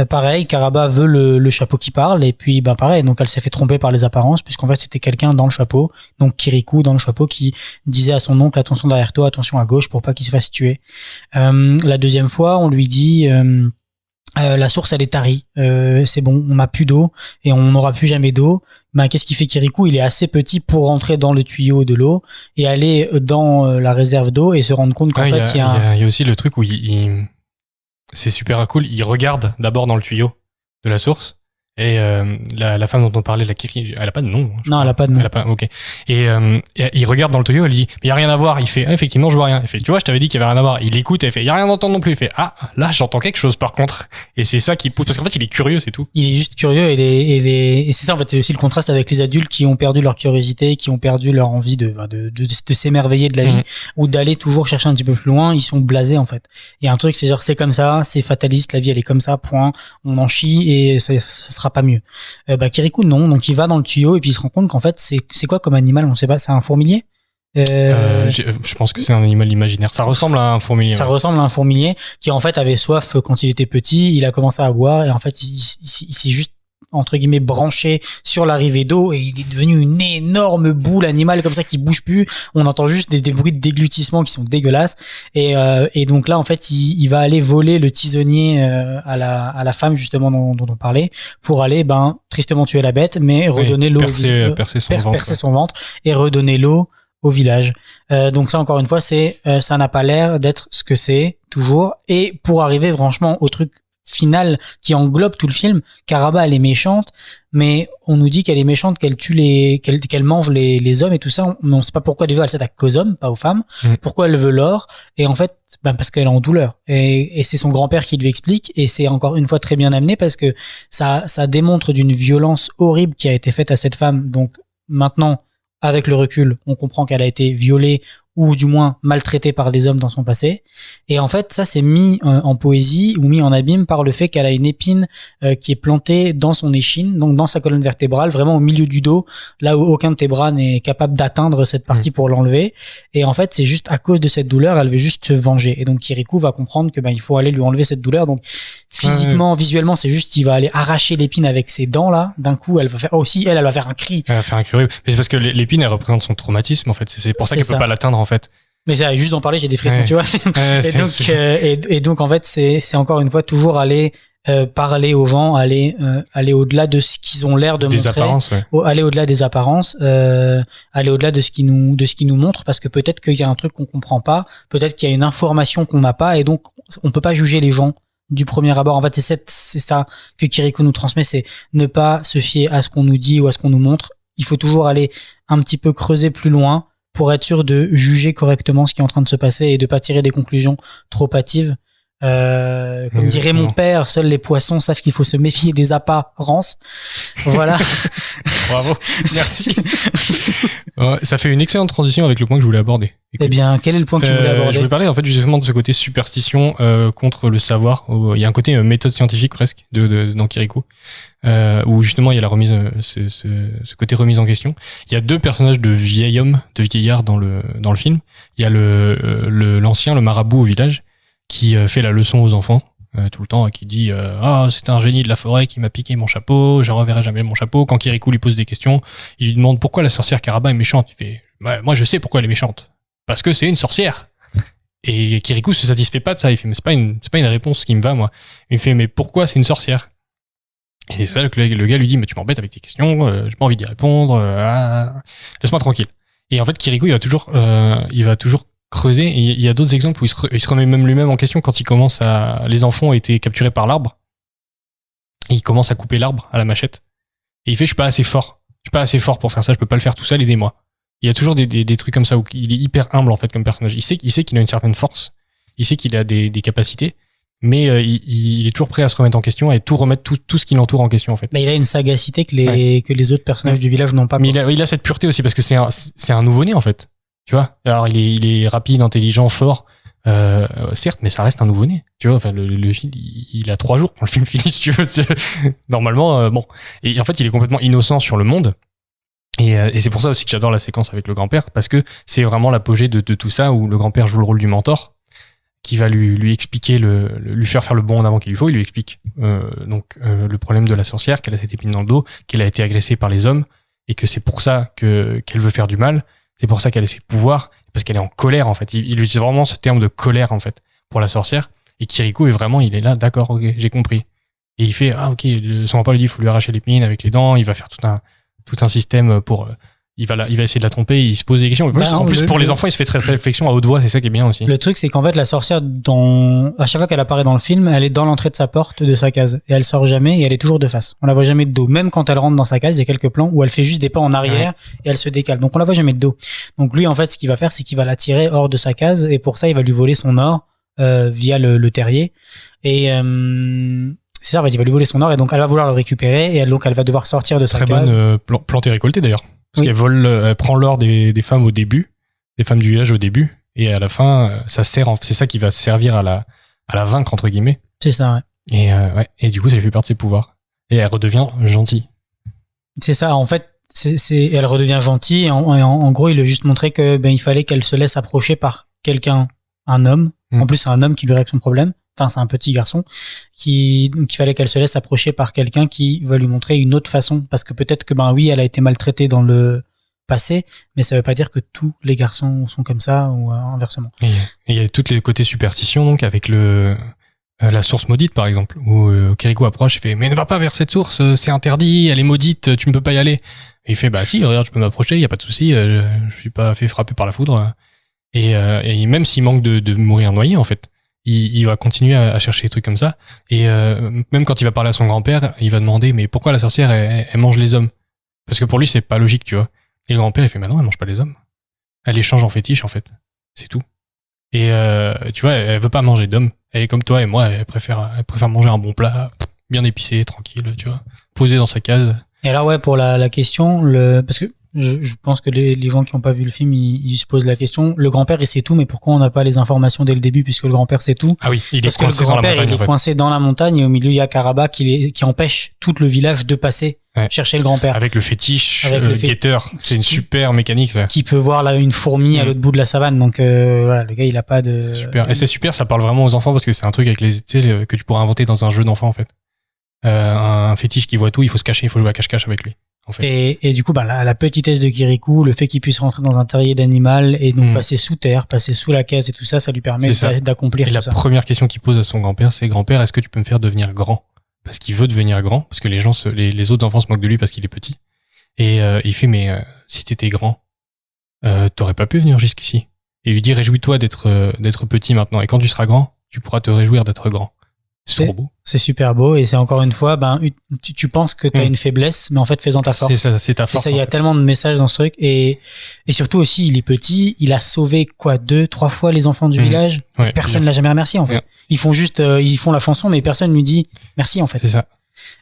Pareil, Karaba veut le chapeau qui parle, et puis, pareil, donc elle s'est fait tromper par les apparences, puisqu'en fait, c'était quelqu'un dans le chapeau, donc Kirikou dans le chapeau, qui disait à son oncle, attention derrière toi, attention à gauche, pour pas qu'il se fasse tuer. La deuxième fois, on lui dit, la source elle est tarie, c'est bon, on n'a plus d'eau et on n'aura plus jamais d'eau. Qu'est-ce qu'il fait Kirikou? Il est assez petit pour rentrer dans le tuyau de l'eau et aller dans la réserve d'eau et se rendre compte qu'en fait il y a aussi le truc où c'est super cool, il regarde d'abord dans le tuyau de la source. Et la femme dont on parlait, la Kiri, elle a pas de nom. Non, elle a pas de nom. Elle a pas, ok. Et il regarde dans le tuyau, elle dit, mais il y a rien à voir. Il fait, effectivement, je vois rien. Il fait, tu vois, je t'avais dit qu'il y avait rien à voir. Il écoute et il fait, il y a rien à entendre non plus. Il fait, ah, là, j'entends quelque chose par contre. Et c'est ça qui pousse, parce qu'en fait, il est curieux, c'est tout. Il est juste curieux et c'est ça, en fait, c'est aussi le contraste avec les adultes qui ont perdu leur curiosité, qui ont perdu leur envie de s'émerveiller de la vie, ou d'aller toujours chercher un petit peu plus loin. Ils sont blasés, en fait. Il y a un truc, c'est genre, c'est comme ça, c'est fataliste, la vie, elle est comme ça, point. On en chie et ça sera pas mieux. Kirikou non, donc il va dans le tuyau et puis il se rend compte qu'en fait c'est quoi comme animal, on sait pas, c'est un fourmilier. Je pense que c'est un animal imaginaire. Ça ressemble à un fourmilier. Ça ressemble à un fourmilier qui en fait avait soif quand il était petit, il a commencé à boire et en fait il s'est juste entre guillemets branché sur l'arrivée d'eau et il est devenu une énorme boule animale comme ça qui bouge plus. On entend juste des bruits de déglutissement qui sont dégueulasses et donc là en fait il va aller voler le tisonnier à la femme justement dont on parlait pour aller tristement tuer la bête mais redonner l'eau, percer son ventre et redonner l'eau au village. Donc ça encore une fois ça n'a pas l'air d'être ce que c'est toujours, et pour arriver franchement au truc finale qui englobe tout le film, Karaba elle est méchante, mais on nous dit qu'elle est méchante, qu'elle tue qu'elle mange les hommes et tout ça, mais on sait pas pourquoi déjà elle s'attaque qu'aux hommes, pas aux femmes, pourquoi elle veut l'or, et en fait parce qu'elle est en douleur, et c'est son grand-père qui lui explique, et c'est encore une fois très bien amené parce que ça démontre d'une violence horrible qui a été faite à cette femme. Donc maintenant avec le recul, on comprend qu'elle a été violée ou du moins maltraitée par des hommes dans son passé. Et en fait, ça c'est mis en poésie ou mis en abîme par le fait qu'elle a une épine qui est plantée dans son échine, donc dans sa colonne vertébrale, vraiment au milieu du dos, là où aucun de tes bras n'est capable d'atteindre cette partie pour l'enlever. Et en fait, c'est juste à cause de cette douleur, elle veut juste se venger. Et donc Kirikou va comprendre que il faut aller lui enlever cette douleur. Donc physiquement, visuellement, c'est juste il va aller arracher l'épine avec ses dents là. D'un coup, elle va faire aussi, elle va faire un cri. Elle va faire un cri horrible. Mais c'est parce que l'épine, elle représente son traumatisme en fait. C'est pour ça qu'elle peut pas l'atteindre en fait. Mais ça, juste d'en parler, j'ai des frissons, tu vois. Et donc en fait, c'est encore une fois toujours aller parler aux gens, aller au-delà de ce qu'ils ont l'air de des montrer, apparences, aller au-delà des apparences, aller au-delà de ce qui nous montre, parce que peut-être qu'il y a un truc qu'on comprend pas, peut-être qu'il y a une information qu'on n'a pas, et donc on peut pas juger les gens du premier abord. En fait, c'est ça que Kirikou nous transmet, c'est ne pas se fier à ce qu'on nous dit ou à ce qu'on nous montre. Il faut toujours aller un petit peu creuser plus loin pour être sûr de juger correctement ce qui est en train de se passer et de pas tirer des conclusions trop hâtives. Comme dirait mon père, seuls les poissons savent qu'il faut se méfier des appâts rances. Voilà. Bravo, merci. Ouais, ça fait une excellente transition avec le point que je voulais aborder. Écoute. Eh bien, quel est le point que tu voulais aborder? Je voulais parler en fait justement de ce côté superstition contre le savoir. Il y a un côté méthode scientifique presque dans Kirikou, où justement il y a la remise, ce côté remise en question. Il y a deux personnages de vieillards dans le film. Il y a l'ancien, le marabout au village, qui fait la leçon aux enfants tout le temps, qui dit c'est un génie de la forêt qui m'a piqué mon chapeau, je reverrai jamais mon chapeau. Quand Kirikou lui pose des questions, il lui demande pourquoi la sorcière Karaba est méchante. Il fait moi je sais pourquoi elle est méchante, parce que c'est une sorcière. Et Kirikou se satisfait pas de ça. Il fait mais c'est pas une réponse qui me va, moi. Il fait mais pourquoi c'est une sorcière? Et c'est ça que le gars lui dit mais tu m'embêtes avec tes questions, j'ai pas envie d'y répondre, laisse-moi tranquille. Et en fait Kirikou il va toujours creuser. Et il y a d'autres exemples où il se remet même lui-même en question quand les enfants ont été capturés par l'arbre. Et il commence à couper l'arbre à la machette. Et il fait je suis pas assez fort pour faire ça, je peux pas le faire tout seul, aidez-moi. Il y a toujours des trucs comme ça où il est hyper humble en fait comme personnage. Il sait qu'il a une certaine force, il sait qu'il a des capacités, mais il est toujours prêt à se remettre en question et tout remettre tout ce qui l'entoure en question en fait. Il a une sagacité que les autres personnages du village n'ont pas. Mais il a cette pureté aussi parce que c'est un nouveau-né en fait. Tu vois, alors il est rapide, intelligent, fort, certes, mais ça reste un nouveau-né. Tu vois, enfin le film, il a 3 jours quand le film finit. Tu vois, normalement, bon. Et en fait, il est complètement innocent sur le monde. Et c'est pour ça aussi que j'adore la séquence avec le grand-père, parce que c'est vraiment l'apogée de tout ça où le grand-père joue le rôle du mentor, qui va lui expliquer lui faire le bond en avant qu'il lui faut. Il lui explique le problème de la sorcière, qu'elle a cette épine dans le dos, qu'elle a été agressée par les hommes et que c'est pour ça qu'elle veut faire du mal. C'est pour ça qu'elle a ses pouvoirs, parce qu'elle est en colère en fait. Il utilise vraiment ce terme de colère en fait pour la sorcière. Et Kirikou il est là, d'accord, ok, j'ai compris. Et il fait ok, son grand-père lui dit il faut lui arracher l'épine avec les dents. Il va faire tout un système pour il va essayer de la tromper. Il se pose des questions. En plus pour les enfants, il se fait très réflexion à haute voix. C'est ça qui est bien aussi. Le truc c'est qu'en fait la sorcière à chaque fois qu'elle apparaît dans le film, elle est dans l'entrée de sa porte de sa case et elle sort jamais et elle est toujours de face. On la voit jamais de dos. Même quand elle rentre dans sa case, il y a quelques plans où elle fait juste des pas en arrière et elle se décale. Donc on la voit jamais de dos. Donc lui en fait ce qu'il va faire c'est qu'il va la tirer hors de sa case et pour ça il va lui voler son or via le terrier et c'est ça, en fait, il va lui voler son or et donc elle va vouloir le récupérer et donc elle va devoir sortir de sa case. Très bonne plantée récoltée d'ailleurs. Parce qu'elle elle prend l'or des femmes au début, des femmes du village au début, et à la fin, c'est ça qui va servir à la vaincre, entre guillemets. C'est ça, ouais. Et du coup, ça lui fait perdre ses pouvoirs. Et elle redevient gentille. C'est ça, en fait, elle redevient gentille, et en gros, il a juste montré que, il fallait qu'elle se laisse approcher par quelqu'un, un homme. En plus, c'est un homme qui lui règle son problème. Enfin, c'est un petit garçon donc il fallait qu'elle se laisse approcher par quelqu'un qui va lui montrer une autre façon, parce que peut-être que oui, elle a été maltraitée dans le passé, mais ça veut pas dire que tous les garçons sont comme ça ou inversement. Et il y a tous les côtés superstitions donc avec la source maudite par exemple où Kirikou approche et fait mais ne va pas vers cette source, c'est interdit, elle est maudite, tu ne peux pas y aller. Et il fait si regarde, je peux m'approcher, il y a pas de souci, je suis pas fait frapper par la foudre. Et même s'il manque de mourir noyé en fait, il va continuer à chercher des trucs comme ça. Et même quand il va parler à son grand-père, il va demander mais pourquoi la sorcière elle mange les hommes, parce que pour lui c'est pas logique, tu vois. Et le grand-père il fait non, elle mange pas les hommes, elle les change en fétiche en fait, c'est tout. Et tu vois, elle veut pas manger d'hommes, elle est comme toi et moi, elle préfère manger un bon plat bien épicé, tranquille, tu vois, posé dans sa case. Et alors pour la question, parce que je pense que les gens qui n'ont pas vu le film, ils se posent la question. Le grand-père, il sait tout, mais pourquoi on n'a pas les informations dès le début, puisque le grand-père sait tout? Ah oui, il parce est coincé que le grand-père, il est coincé dans la montagne, et au milieu, il y a Karaba qui empêche tout le village de passer chercher le grand-père. Avec le fétiche, le guetteur. C'est une super mécanique, ça. Qui peut voir une fourmi à l'autre bout de la savane. Donc, voilà, le gars, il a pas de... C'est super. Et c'est super, ça parle vraiment aux enfants, parce que c'est un truc avec que tu pourrais inventer dans un jeu d'enfant, en fait. Un fétiche qui voit tout, il faut se cacher, il faut jouer à cache-cache avec lui. En fait. Et du coup, la petitesse de Kirikou, le fait qu'il puisse rentrer dans un terrier d'animal et donc passer sous terre, passer sous la case et tout ça, ça lui permet d'accomplir tout ça. Et la première question qu'il pose à son grand-père, c'est grand-père, est-ce que tu peux me faire devenir grand? Parce qu'il veut devenir grand, parce que les autres enfants se moquent de lui parce qu'il est petit. Et il fait mais si t'étais grand, t'aurais pas pu venir jusqu'ici. Et il lui dit réjouis-toi d'être petit maintenant. Et quand tu seras grand, tu pourras te réjouir d'être grand. C'est trop beau. C'est super beau et c'est encore une fois, tu penses que t'as une faiblesse, mais en fait, fais-en ta force. C'est ça, c'est ta force. C'est ça, il y a tellement de messages dans ce truc et surtout aussi, il est petit, il a sauvé 2-3 fois les enfants du village. Ouais, personne l'a jamais remercié en fait. Ouais. Ils font juste, ils font la chanson, mais personne lui dit merci en fait. C'est ça.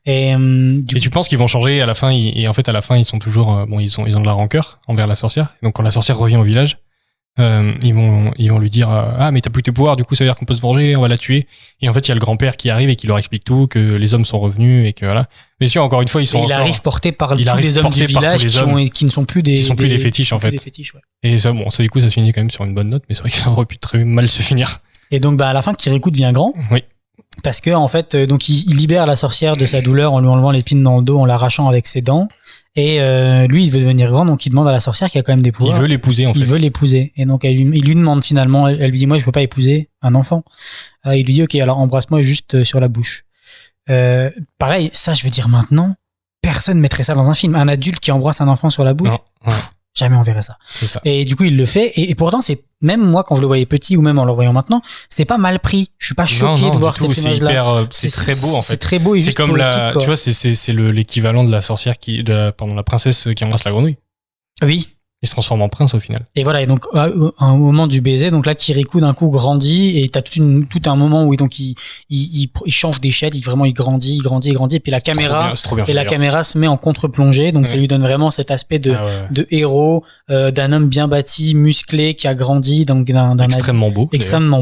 Et tu penses qu'ils vont changer à la fin et en fait à la fin ils sont toujours ils ont de la rancœur envers la sorcière. Donc quand la sorcière revient au village, ils vont lui dire ah mais t'as plus tes pouvoirs, du coup ça veut dire qu'on peut se venger, on va la tuer. Et en fait il y a le grand-père qui arrive et qui leur explique tout, que les hommes sont revenus et que voilà. Mais sûr, encore une fois ils sont. Il arrive porté par tous les hommes du village qui ne sont plus des fétiches en fait. Des fétiches, ouais. Et ça du coup ça se finit quand même sur une bonne note, mais c'est vrai que ça aurait pu très mal se finir. Et donc à la fin Kirikou devient grand. Oui. Parce que en fait, donc il libère la sorcière de sa douleur en lui enlevant l'épine dans le dos, en l'arrachant avec ses dents. Et lui, il veut devenir grand, donc il demande à la sorcière qui a quand même des pouvoirs. Il veut l'épouser en fait. Il veut l'épouser. Et donc il lui demande finalement, elle lui dit moi je peux pas épouser un enfant. Il lui dit ok alors embrasse-moi juste sur la bouche. Pareil, ça je veux dire maintenant, personne mettrait ça dans un film. Un adulte qui embrasse un enfant sur la bouche. Non. Jamais on verrait ça. C'est ça. Et du coup, il le fait. Et pourtant, c'est même moi, quand je le voyais petit ou même en le voyant maintenant, c'est pas mal pris. Je suis pas choqué de voir cette image-là. C'est très beau en fait. C'est très beau et juste comme poétique, quoi. tu vois, c'est l'équivalent de la sorcière la princesse qui embrasse la grenouille. Oui. Il se transforme en prince au final. Et voilà, et donc au moment du baiser, donc là Kirikou d'un coup grandit et t'as tout un moment où donc il change d'échelle, il grandit, et puis la caméra caméra se met en contre-plongée, donc ça lui donne vraiment cet aspect de héros, d'un homme bien bâti, musclé, qui a grandi, donc d'un extrêmement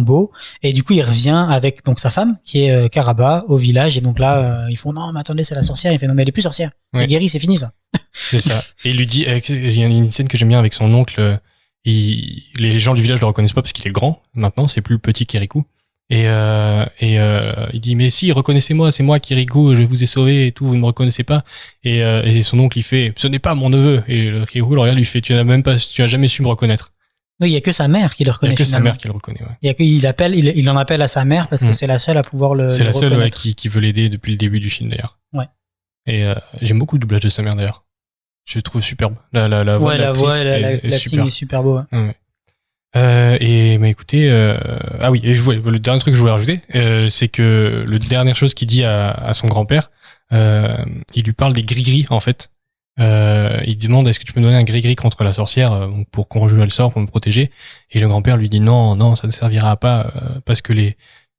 beau. Et du coup il revient avec donc sa femme qui est Karaba au village, et donc là ils font non mais attendez c'est la sorcière, il fait non mais elle est plus sorcière, c'est guéri, c'est fini ça. C'est ça. Et il lui dit, il y a une scène que j'aime bien avec son oncle, les gens du village le reconnaissent pas parce qu'il est grand, maintenant, c'est plus le petit Kirikou. Et il dit, mais si, reconnaissez-moi, c'est moi Kirikou, je vous ai sauvé et tout, vous ne me reconnaissez pas. Et son oncle, il fait, ce n'est pas mon neveu. Et le Kirikou le regarde, lui fait, tu n'as jamais su me reconnaître. Non, il y a que sa mère qui le reconnaît. Il y a que sa mère qui le reconnaît, ouais. Il en appelle à sa mère parce que c'est la seule à pouvoir le C'est la seule, reconnaître. ouais, qui veut l'aider depuis le début du film, d'ailleurs. Ouais. Et j'aime beaucoup le doublage de sa mère, d'ailleurs. Je le trouve superbe. La voix de l'acting est super beau. Ouais. Et écoutez, le dernier truc que je voulais rajouter, c'est que la dernière chose qu'il dit à son grand-père, il lui parle des gris-gris en fait. Il demande est-ce que tu peux me donner un gris-gris contre la sorcière pour conjurer le sort, pour me protéger. Et le grand-père lui dit non, ça ne servira pas parce que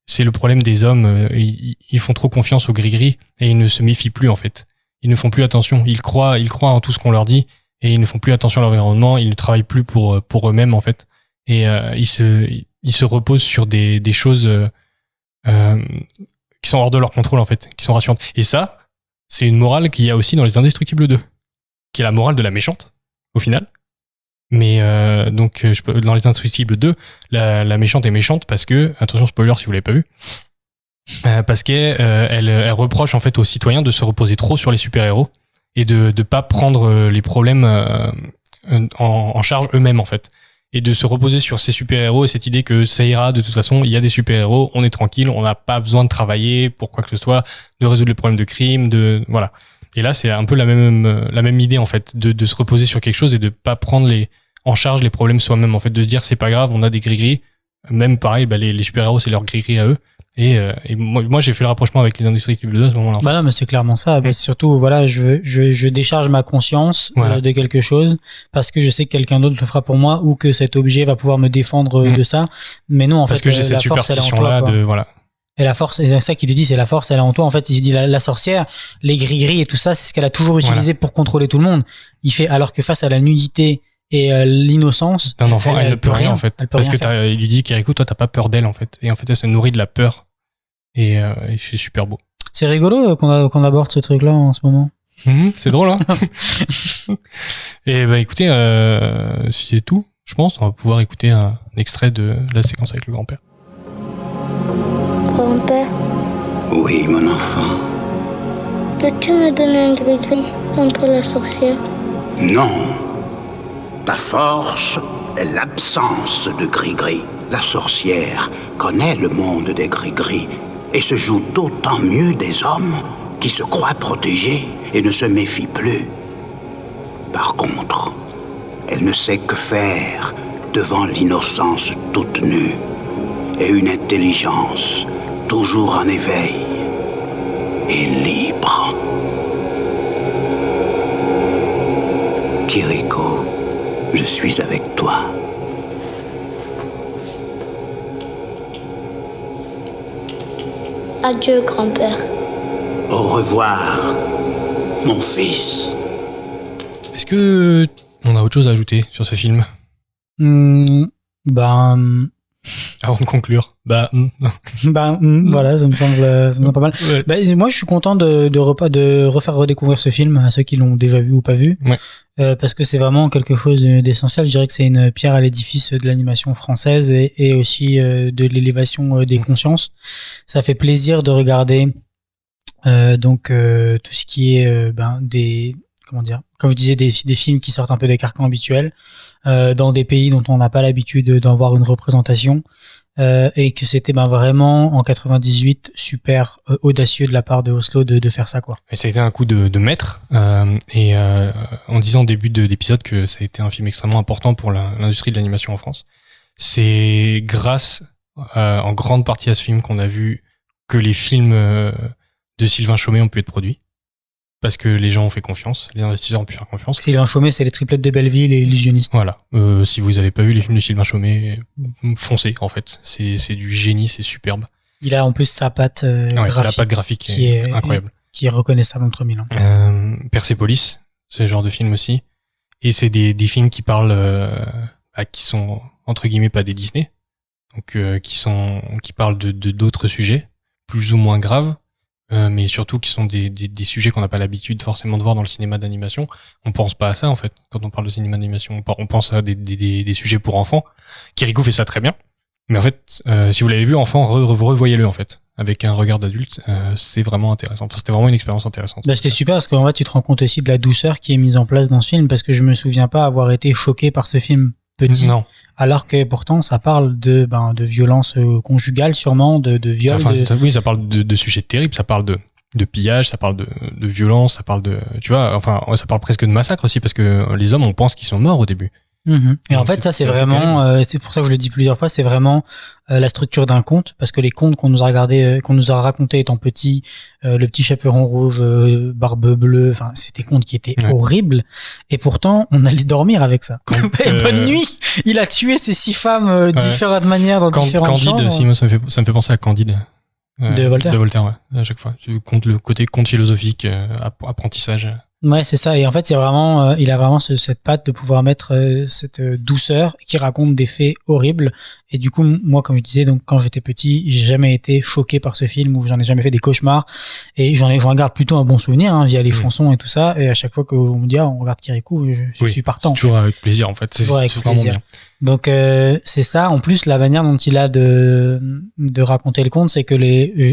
c'est le problème des hommes. Ils font trop confiance aux gris-gris et ils ne se méfient plus en fait. Ils ne font plus attention. Ils croient en tout ce qu'on leur dit et ils ne font plus attention à l'environnement. Ils ne travaillent plus pour eux-mêmes en fait. Et ils se reposent sur des choses qui sont hors de leur contrôle en fait, qui sont rassurantes. Et ça, c'est une morale qu'il y a aussi dans Les Indestructibles 2, qui est la morale de la méchante au final. Mais dans Les Indestructibles 2, la méchante est méchante parce que, attention spoiler si vous l'avez pas vu, parce qu'elle reproche en fait aux citoyens de se reposer trop sur les super-héros et de pas prendre les problèmes en charge eux-mêmes en fait, et de se reposer sur ces super-héros et cette idée que ça ira, de toute façon il y a des super-héros, on est tranquille, on n'a pas besoin de travailler pour quoi que ce soit, de résoudre les problèmes de crime, voilà. Et là c'est un peu la même idée en fait, de se reposer sur quelque chose et de pas prendre en charge les problèmes soi-même en fait, de se dire c'est pas grave, on a des gris-gris, même pareil, les super-héros c'est leur gris-gris à eux. Et moi j'ai fait le rapprochement avec Les Indestructibles 2 à ce moment-là. Bah non, mais c'est clairement ça. Bah, surtout, voilà, je décharge ma conscience de quelque chose parce que je sais que quelqu'un d'autre le fera pour moi ou que cet objet va pouvoir me défendre de ça. Mais non, en parce fait, que j'ai cette superstition-là voilà. Et la force, c'est ça qu'il lui dit, c'est la force, elle est en toi. En fait, il dit la sorcière, les gris-gris et tout ça, c'est ce qu'elle a toujours utilisé pour contrôler tout le monde. Il fait, alors que face à la nudité et l'innocence d'un enfant, elle ne peut rien en fait. Parce que il lui dit, Kirikou, toi t'as pas peur d'elle en fait. Et en fait, elle se nourrit de la peur. Et c'est super beau. C'est rigolo qu'on aborde ce truc-là en ce moment. C'est drôle, hein. Et écoutez, c'est tout. Je pense on va pouvoir écouter un extrait de la séquence avec le grand-père. Grand-père. Oui, mon enfant. Peux-tu me donner un gris-gris contre la sorcière? Non. Ta force est l'absence de gris-gris. La sorcière connaît le monde des gris-gris et se joue d'autant mieux des hommes qui se croient protégés et ne se méfient plus. Par contre, elle ne sait que faire devant l'innocence toute nue et une intelligence toujours en éveil et libre. Kiriko, je suis avec toi. Adieu, grand-père. Au revoir, mon fils. Est-ce que on a autre chose à ajouter sur ce film avant de conclure? Voilà, ça me semble pas mal. Ouais. Moi, je suis content de refaire redécouvrir ce film à ceux qui l'ont déjà vu ou pas vu. Ouais. Parce que c'est vraiment quelque chose d'essentiel. Je dirais que c'est une pierre à l'édifice de l'animation française et aussi de l'élévation des consciences. Ça fait plaisir de regarder tout ce qui est comme je disais, des films qui sortent un peu des carcans habituels dans des pays dont on n'a pas l'habitude d'en voir une représentation. Et que c'était vraiment en 98 super audacieux de la part de Oslo de faire ça, quoi. Et ça a été un coup de maître en disant au début de l'épisode que ça a été un film extrêmement important pour l'industrie de l'animation en France. C'est grâce en grande partie à ce film qu'on a vu que les films de Sylvain Chomet ont pu être produits. Parce que les gens ont fait confiance, les investisseurs ont pu faire confiance. Sylvain Chomet, c'est les triplettes de Belleville et Illusionniste. Voilà. Si vous avez pas vu les films de Sylvain Chomet, foncez en fait. C'est du génie, c'est superbe. Il a en plus sa patte graphique. La patte graphique qui est incroyable. Qui est reconnaissable entre mille. Persepolis, c'est ce genre de film aussi. Et c'est des films qui parlent, qui sont entre guillemets pas des Disney, donc qui parlent de d'autres sujets plus ou moins graves. Mais surtout qui sont des sujets qu'on n'a pas l'habitude forcément de voir dans le cinéma d'animation. On pense pas à ça en fait quand on parle de cinéma d'animation. On pense à des sujets pour enfants. Kirikou fait ça très bien. Mais en fait, si vous l'avez vu enfant, revoyez-le en fait avec un regard d'adulte. C'est vraiment intéressant. Enfin, c'était vraiment une expérience intéressante. C'était super parce qu'en fait tu te rends compte aussi de la douceur qui est mise en place dans ce film, parce que je me souviens pas avoir été choqué par ce film petit. Non. Alors que pourtant ça parle de violence conjugale, sûrement de viol. Enfin, oui, ça parle de sujets terribles, ça parle de pillage, ça parle de violence, ça parle ça parle presque de massacre aussi, parce que les hommes, on pense qu'ils sont morts au début. Et en fait, ça c'est vraiment, c'est pour ça que je le dis plusieurs fois, c'est vraiment la structure d'un conte, parce que les contes qu'on nous a racontés étant petits, le petit chaperon rouge, barbe bleue, enfin c'était contes qui étaient horribles, et pourtant on allait dormir avec ça. Bonne nuit. Il a tué ces 6 femmes différentes manières dans différentes Candide, chambres. aussi, moi ça me fait penser à Candide. De Voltaire. De Voltaire, ouais, à chaque fois. Le côté conte philosophique, apprentissage. Ouais, c'est ça. Et en fait, il a vraiment cette patte de pouvoir mettre cette douceur qui raconte des faits horribles. Et du coup, moi, comme je disais, donc quand j'étais petit, j'ai jamais été choqué par ce film, ou j'en ai jamais fait des cauchemars. Et j'en garde plutôt un bon souvenir, via les chansons et tout ça. Et à chaque fois qu'on me dit, on regarde Kirikou, je suis partant. C'est toujours avec plaisir, en fait. C'est vraiment bien. Donc c'est ça. En plus, la manière dont il a de raconter le conte, c'est que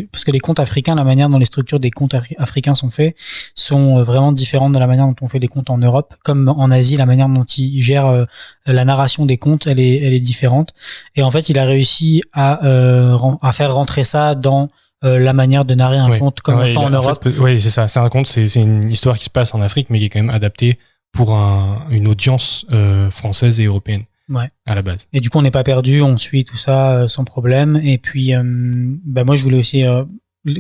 parce que les contes africains, la manière dont les structures des contes africains sont faits, sont vraiment différentes de la manière dont on fait les contes en Europe. Comme en Asie, la manière dont il gère la narration des contes, elle est différente. Et en fait, il a réussi à faire rentrer ça dans la manière de narrer un conte comme on fait en Europe. Oui, c'est ça. C'est un conte, c'est une histoire qui se passe en Afrique, mais qui est quand même adaptée pour une audience française et européenne. Ouais. À la base. Et du coup, on n'est pas perdu, on suit tout ça sans problème. Et puis, moi, je voulais aussi.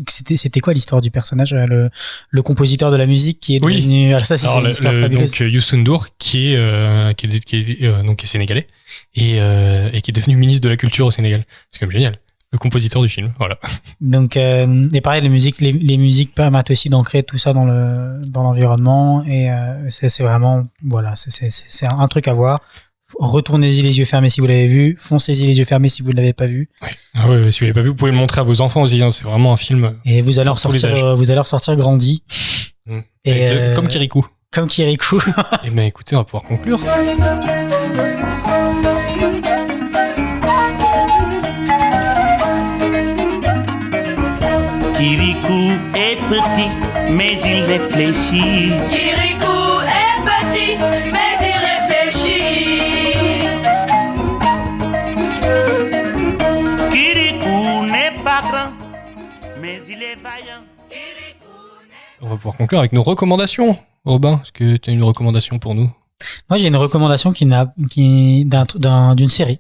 C'était quoi l'histoire du personnage, le compositeur de la musique qui est devenu. Alors ça, c'est une histoire fabuleuse. Donc Youssou N'Dour, qui est sénégalais et qui est devenu ministre de la culture au Sénégal. C'est quand même génial. Le compositeur du film, voilà. Donc et pareil, les musiques permettent aussi d'ancrer tout ça dans l'environnement, et c'est vraiment c'est un truc à voir. Retournez-y les yeux fermés si vous l'avez vu, foncez-y les yeux fermés si vous ne l'avez pas vu. Ouais, si vous l'avez pas vu, vous pouvez le montrer à vos enfants aussi, c'est vraiment un film. Et vous allez ressortir grandi. Et comme Kirikou. Comme Kirikou. Et ben écoutez, on va pouvoir conclure. Kirikou est petit, mais il réfléchit. Kirikou est petit, mais il réfléchit. Kirikou n'est pas grand, mais il est vaillant. On va pouvoir conclure avec nos recommandations. Robin, est-ce que tu as une recommandation pour nous? Moi, j'ai une recommandation d'une série,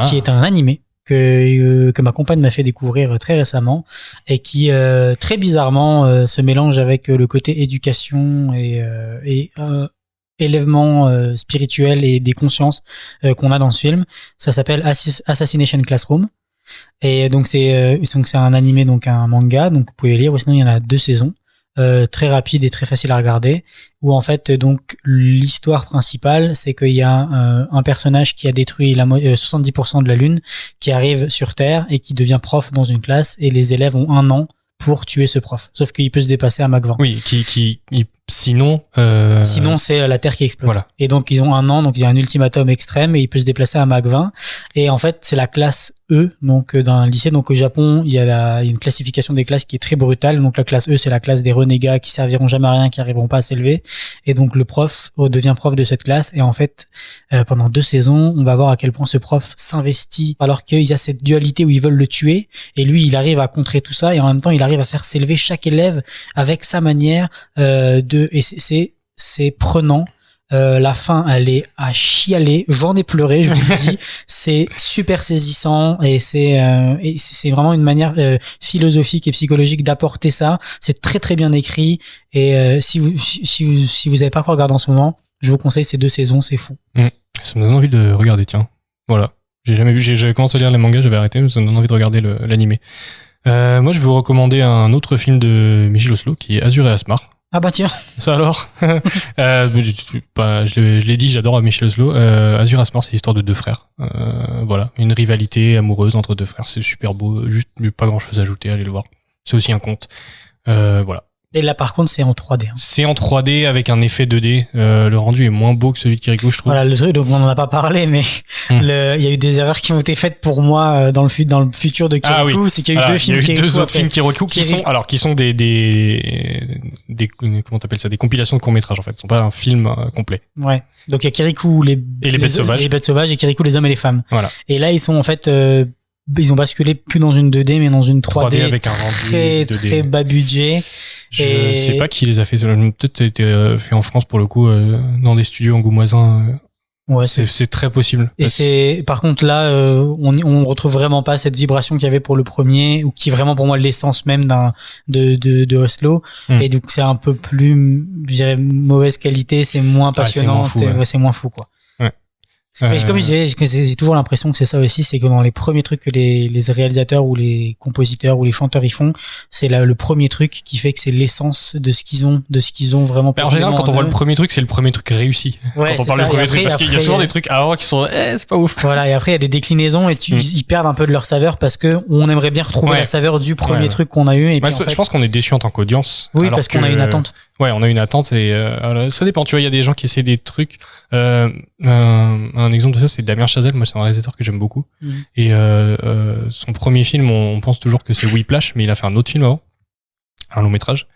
qui est un animé que ma compagne m'a fait découvrir très récemment et qui très bizarrement se mélange avec le côté éducation et élèvement spirituel et des consciences qu'on a dans ce film. Ça s'appelle Assassination Classroom. Et donc c'est un animé, donc un manga, donc vous pouvez lire, ou sinon il y en a 2 saisons. Très rapide et très facile à regarder, où en fait donc l'histoire principale c'est qu'il y a un personnage qui a détruit 70% de la Lune, qui arrive sur Terre et qui devient prof dans une classe, et les élèves ont 1 an pour tuer ce prof, sauf qu'il peut se dépasser à Mach 20. Oui, sinon c'est la Terre qui explose. Voilà. Et donc ils ont 1 an, donc il y a un ultimatum extrême et il peut se déplacer à Mach 20. Et en fait c'est la classe E, donc d'un lycée. Donc au Japon il y a une classification des classes qui est très brutale. Donc la classe E c'est la classe des renégats qui serviront jamais à rien, qui arriveront pas à s'élever. Et donc le prof devient prof de cette classe. Et en fait pendant 2 saisons on va voir à quel point ce prof s'investit, alors qu'il y a cette dualité où ils veulent le tuer et lui il arrive à contrer tout ça, et en même temps il arrive à faire s'élever chaque élève avec sa manière et c'est prenant. La fin elle est à chialer, j'en ai pleuré, je vous le dis. C'est super saisissant et c'est vraiment une manière philosophique et psychologique d'apporter ça. C'est très très bien écrit, et si vous avez pas quoi regarder en ce moment, je vous conseille ces 2 saisons, c'est fou. Ça me donne envie de regarder, tiens. Voilà, j'ai jamais vu, j'avais commencé à lire les mangas, j'avais arrêté, mais ça me donne envie de regarder l'animé. Moi je vais vous recommander un autre film de Michel Oslo qui est Azur et Asmar. Ah bah tiens. Ça alors. Je l'ai dit, j'adore Michel Oslo. Azur et Asmar, c'est l'histoire de 2 frères. Voilà, une rivalité amoureuse entre 2 frères, c'est super beau, juste pas grand chose à ajouter, allez le voir. C'est aussi un conte. Voilà. Et là par contre c'est en 3D. C'est en 3D avec un effet 2D. Le rendu est moins beau que celui de Kirikou, je trouve. Voilà, le truc, donc on en a pas parlé, mais il y a eu des erreurs qui ont été faites pour moi dans le futur de Kirikou. Ah oui. C'est qu'il y a eu 2 films Kirikou. Il y a eu 2 autres films Kirikou qui sont des comment t'appelles ça, des compilations de courts-métrages en fait. Ce sont pas un film complet. Ouais. Donc il y a Kirikou les bêtes sauvages. Les bêtes sauvages, et Kirikou les hommes et les femmes. Voilà. Et là ils sont en fait ils ont basculé plus dans une 2D mais dans une 3D avec un rendu 2D. Très bas budget. Je sais pas qui les a fait. Peut-être été fait en France pour le coup, dans des studios angoumoisins. Ouais, c'est très possible. Et par contre là, on retrouve vraiment pas cette vibration qu'il y avait pour le premier, ou qui est vraiment pour moi l'essence même de Oslo. Et donc c'est un peu plus, je dirais, mauvaise qualité, c'est moins passionnant, c'est moins fou quoi. Mais comme je disais, j'ai toujours l'impression que c'est ça aussi, c'est que dans les premiers trucs que les réalisateurs ou les compositeurs ou les chanteurs ils font, c'est le premier truc qui fait que c'est l'essence de ce qu'ils ont vraiment. En général, quand on voit le premier truc, c'est le premier truc réussi. Ouais, quand on parle du premier truc, parce qu'il y a souvent des trucs avant qui sont, c'est pas ouf. Voilà, et après il y a des déclinaisons et ils perdent un peu de leur saveur parce que on aimerait bien retrouver la saveur du premier truc qu'on a eu. Et puis, je pense qu'on est déçu en tant qu'audience. Oui, parce qu'on a une attente. Ouais, on a une attente et ça dépend. Tu vois, il y a des gens qui essaient des trucs. Un exemple de ça, c'est Damien Chazelle. Moi, c'est un réalisateur que j'aime beaucoup. Et son premier film, on pense toujours que c'est Whiplash, mais il a fait un autre film avant, un long métrage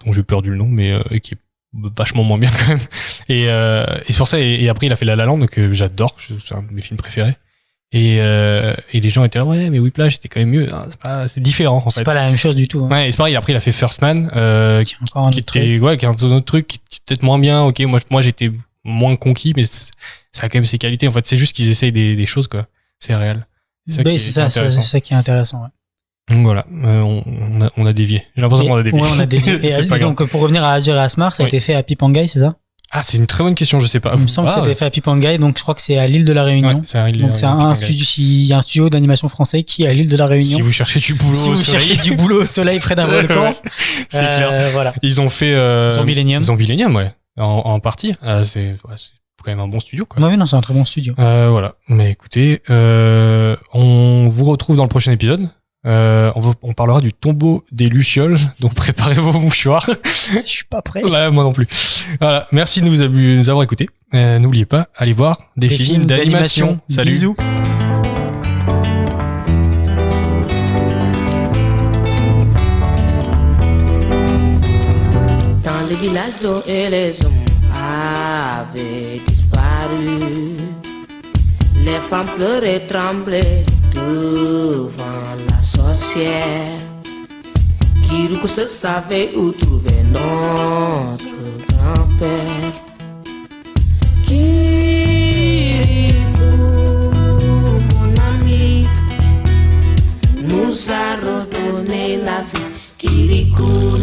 dont j'ai perdu le nom, mais qui est vachement moins bien quand même. Et c'est pour ça. Et après, il a fait La La Land, que j'adore. C'est un de mes films préférés. Et les gens étaient là, ouais, mais Whiplash c'était quand même mieux. C'est différent en fait. C'est pas la même chose du tout. Ouais, et c'est pareil. Après, il a fait First Man, qui est un autre truc, qui est peut-être moins bien. Ok, moi j'étais moins conquis, mais ça a quand même ses qualités. En fait, c'est juste qu'ils essayent des choses quoi. C'est réel. C'est ça qui est intéressant. Ouais. Donc voilà, on a dévié. J'ai l'impression qu'on a dévié. Ouais, on a dévié. Et donc pour revenir à Azur et Asmar, ça a été fait à Pipangai, c'est ça? Ah, c'est une très bonne question, je sais pas. Il me semble que c'était fait à Pipangai, donc je crois que c'est à l'île de la Réunion. Ouais, c'est à l'île donc c'est un studio, il y a un studio d'animation français qui est à l'île de la Réunion. Si vous cherchez du boulot au soleil près d'un volcan. C'est clair. Voilà. Ils ont fait Zombillenium, ouais, en partie. C'est quand même un bon studio quoi. Oui, non, c'est un très bon studio. Voilà. Mais écoutez, on vous retrouve dans le prochain épisode. On parlera du tombeau des Lucioles, donc préparez vos mouchoirs. Je suis pas prêt. Ouais, moi non plus. Voilà, merci de nous avoir écoutés. N'oubliez pas, allez voir des films d'animation. Salut. Bisous. Dans les villages d'eau et les hommes avaient disparu. Les femmes pleuraient, tremblaient devant la sorcière. Kirikou se savait où trouver notre grand-père. Kirikou, mon ami,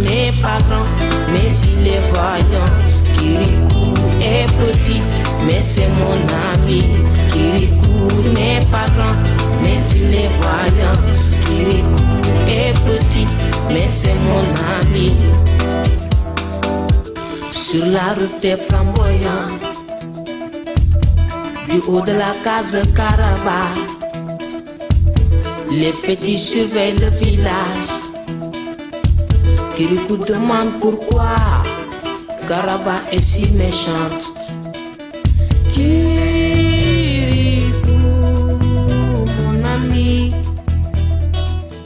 n'est pas grand, mais il est voyant. Kirikou est petit, mais c'est mon ami. Kirikou n'est pas grand, mais il est voyant. Kirikou est petit, mais c'est mon ami. Sur la route des flamboyants, du haut de la case Caraba, les fétiches surveillent le village. Kirikou demande pourquoi Caraba est si méchante. Kirikou, mon ami,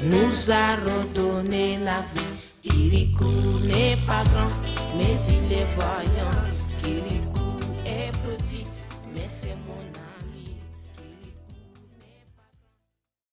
nous a redonné la vie. Kirikou n'est pas grand, mais il est voyant.